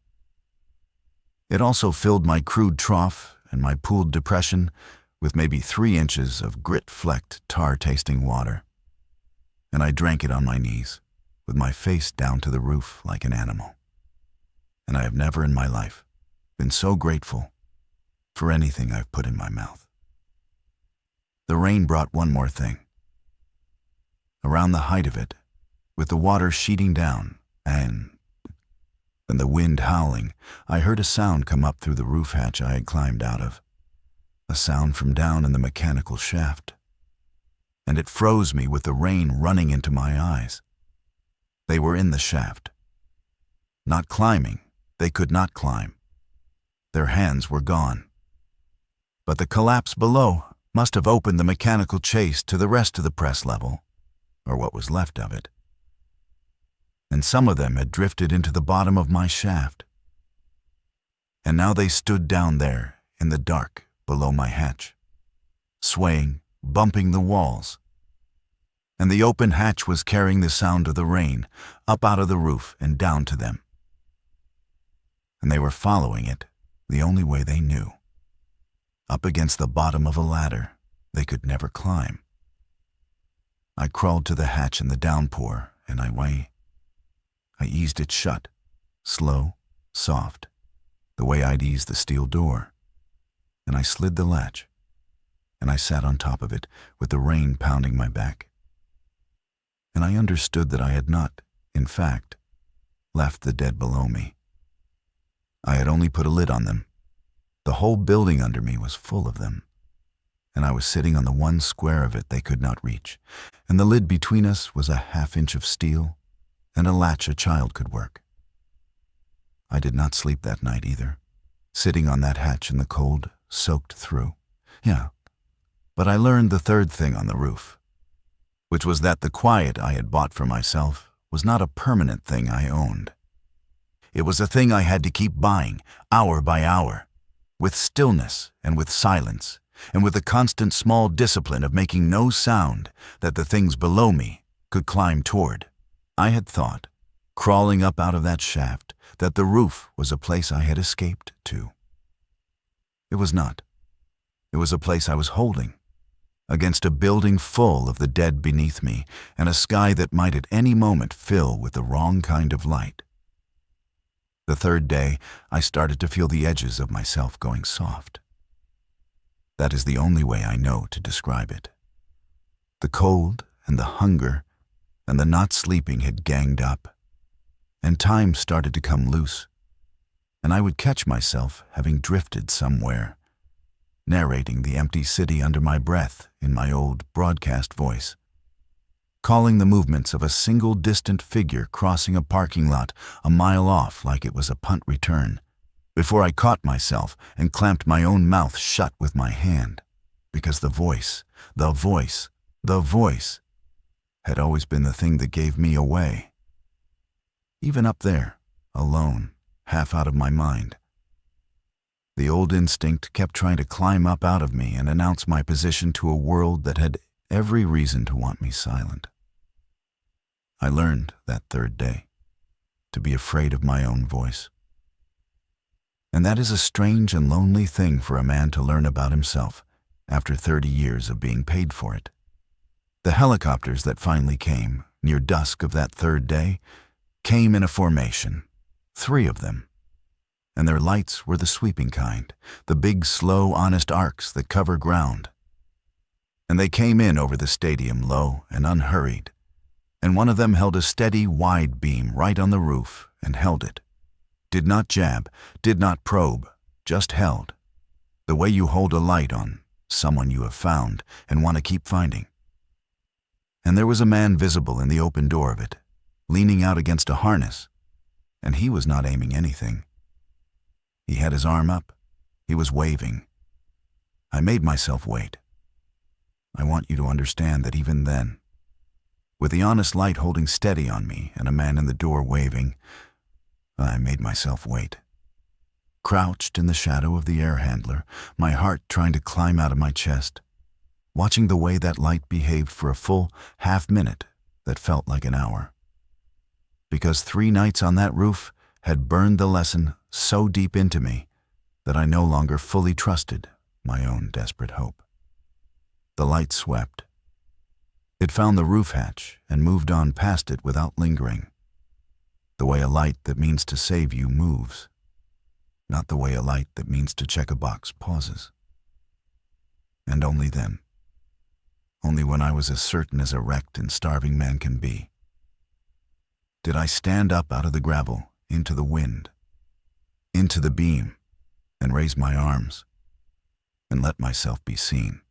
it also filled my crude trough and my pooled depression with maybe 3 inches of grit-flecked, tar-tasting water, and I drank it on my knees, with my face down to the roof like an animal. And I have never in my life been so grateful for anything I've put in my mouth. The rain brought one more thing. Around the height of it, with the water sheeting down and the wind howling, I heard a sound come up through the roof hatch I had climbed out of, a sound from down in the mechanical shaft. And it froze me with the rain running into my eyes. They were in the shaft. Not climbing, they could not climb. Their hands were gone. But the collapse below must have opened the mechanical chase to the rest of the press level, or what was left of it. And some of them had drifted into the bottom of my shaft. And now they stood down there in the dark below my hatch, swaying, bumping the walls. And the open hatch was carrying the sound of the rain up out of the roof and down to them. And they were following it the only way they knew, up against the bottom of a ladder they could never climb. I crawled to the hatch in the downpour and I eased it shut, slow, soft, the way I'd ease the steel door. And I slid the latch, and I sat on top of it with the rain pounding my back. And I understood that I had not, in fact, left the dead below me. I had only put a lid on them. The whole building under me was full of them, and I was sitting on the one square of it they could not reach, and the lid between us was a half-inch of steel and a latch a child could work. I did not sleep that night either, sitting on that hatch in the cold, soaked through. Yeah, but I learned the third thing on the roof, which was that the quiet I had bought for myself was not a permanent thing I owned. It was a thing I had to keep buying, hour by hour, with stillness and with silence, and with the constant small discipline of making no sound that the things below me could climb toward. I had thought, crawling up out of that shaft, that the roof was a place I had escaped to. It was not. It was a place I was holding, against a building full of the dead beneath me and a sky that might at any moment fill with the wrong kind of light. The third day, I started to feel the edges of myself going soft. That is the only way I know to describe it. The cold and the hunger and the not sleeping had ganged up, and time started to come loose, and I would catch myself having drifted somewhere, narrating the empty city under my breath in my old broadcast voice, calling the movements of a single distant figure crossing a parking lot a mile off like it was a punt return, before I caught myself and clamped my own mouth shut with my hand, because the voice had always been the thing that gave me away. Even up there, alone, half out of my mind, the old instinct kept trying to climb up out of me and announce my position to a world that had every reason to want me silent. I learned that third day to be afraid of my own voice. And that is a strange and lonely thing for a man to learn about himself after 30 years of being paid for it. The helicopters that finally came, near dusk of that third day, came in a formation, 3 of them. And their lights were the sweeping kind, the big, slow, honest arcs that cover ground. And they came in over the stadium low and unhurried, and one of them held a steady, wide beam right on the roof and held it. Did not jab, did not probe, just held, the way you hold a light on someone you have found and want to keep finding. And there was a man visible in the open door of it, leaning out against a harness, and he was not aiming anything. He had his arm up. He was waving. I made myself wait. I want you to understand that even then, with the honest light holding steady on me and a man in the door waving, I made myself wait. Crouched in the shadow of the air handler, my heart trying to climb out of my chest, watching the way that light behaved for a full half-minute that felt like an hour. Because 3 nights on that roof had burned the lesson so deep into me that I no longer fully trusted my own desperate hope. The light swept. It found the roof hatch and moved on past it without lingering. The way a light that means to save you moves, not the way a light that means to check a box pauses. And only then, only when I was as certain as a wrecked and starving man can be, did I stand up out of the gravel into the wind, into the beam, and raise my arms, and let myself be seen.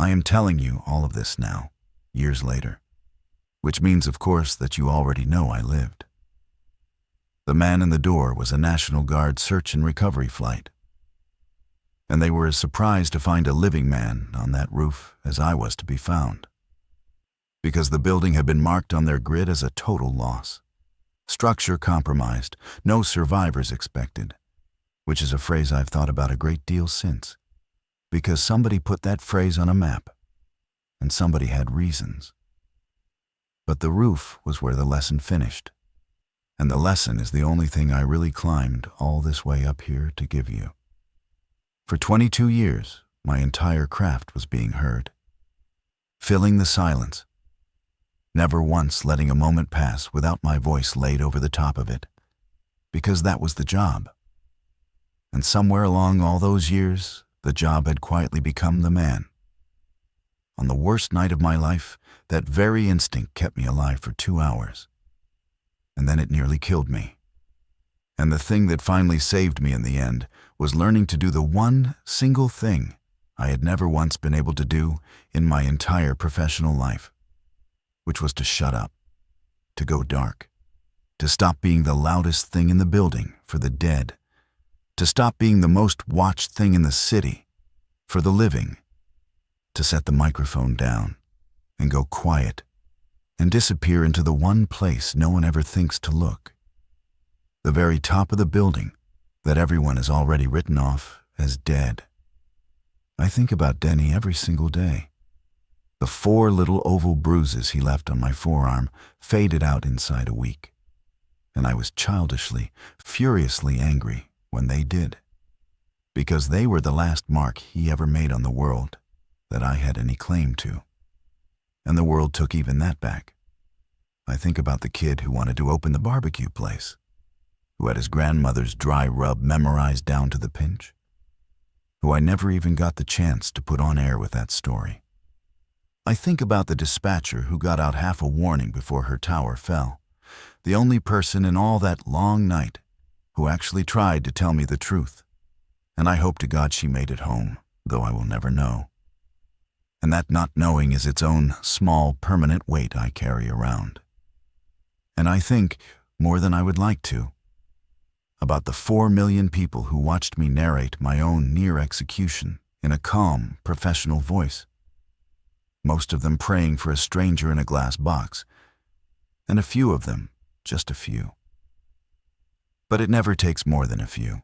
I am telling you all of this now, years later, which means, of course, that you already know I lived. The man in the door was a National Guard search and recovery flight, and they were as surprised to find a living man on that roof as I was to be found, because the building had been marked on their grid as a total loss. Structure compromised, no survivors expected, which is a phrase I've thought about a great deal since, because somebody put that phrase on a map, and somebody had reasons. But the roof was where the lesson finished, and the lesson is the only thing I really climbed all this way up here to give you. For 22 years, my entire craft was being heard, filling the silence, never once letting a moment pass without my voice laid over the top of it, because that was the job. And somewhere along all those years, the job had quietly become the man. On the worst night of my life, that very instinct kept me alive for 2 hours. And then it nearly killed me. And the thing that finally saved me in the end was learning to do the one single thing I had never once been able to do in my entire professional life, which was to shut up, to go dark, to stop being the loudest thing in the building for the dead, to stop being the most watched thing in the city for the living, to set the microphone down and go quiet and disappear into the one place no one ever thinks to look, the very top of the building that everyone has already written off as dead. I think about Denny every single day. The 4 little oval bruises he left on my forearm faded out inside a week, and I was childishly, furiously angry when they did, because they were the last mark he ever made on the world that I had any claim to. And the world took even that back. I think about the kid who wanted to open the barbecue place, who had his grandmother's dry rub memorized down to the pinch, who I never even got the chance to put on air with that story. I think about the dispatcher who got out half a warning before her tower fell, the only person in all that long night who actually tried to tell me the truth, and I hope to God she made it home, though I will never know. And that not knowing is its own small, permanent weight I carry around. And I think, more than I would like to, about the 4 million people who watched me narrate my own near execution in a calm, professional voice, most of them praying for a stranger in a glass box, and a few of them, just a few. But it never takes more than a few.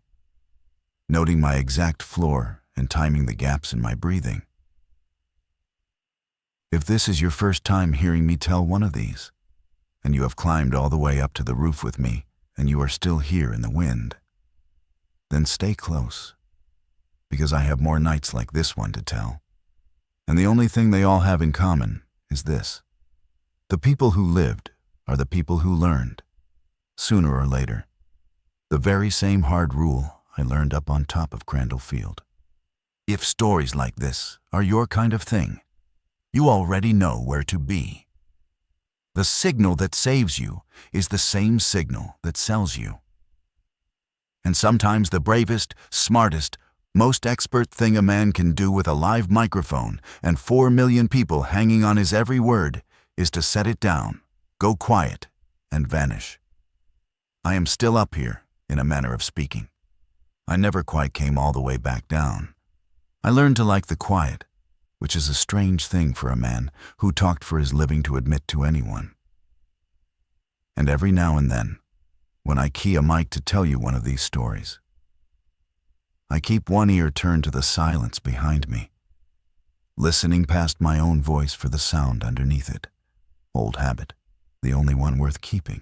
Noting my exact floor and timing the gaps in my breathing. If this is your first time hearing me tell one of these, and you have climbed all the way up to the roof with me, and you are still here in the wind, then stay close, because I have more nights like this one to tell. And the only thing they all have in common is this: the people who lived are the people who learned, sooner or later, the very same hard rule I learned up on top of Crandall Field. If stories like this are your kind of thing, you already know where to be. The signal that saves you is the same signal that sells you. And sometimes the bravest, smartest, most expert thing a man can do with a live microphone and 4 million people hanging on his every word is to set it down, go quiet, and vanish. I am still up here, in a manner of speaking. I never quite came all the way back down. I learned to like the quiet, which is a strange thing for a man who talked for his living to admit to anyone. And every now and then, when I key a mic to tell you one of these stories, I keep one ear turned to the silence behind me, listening past my own voice for the sound underneath it. Old habit, the only one worth keeping.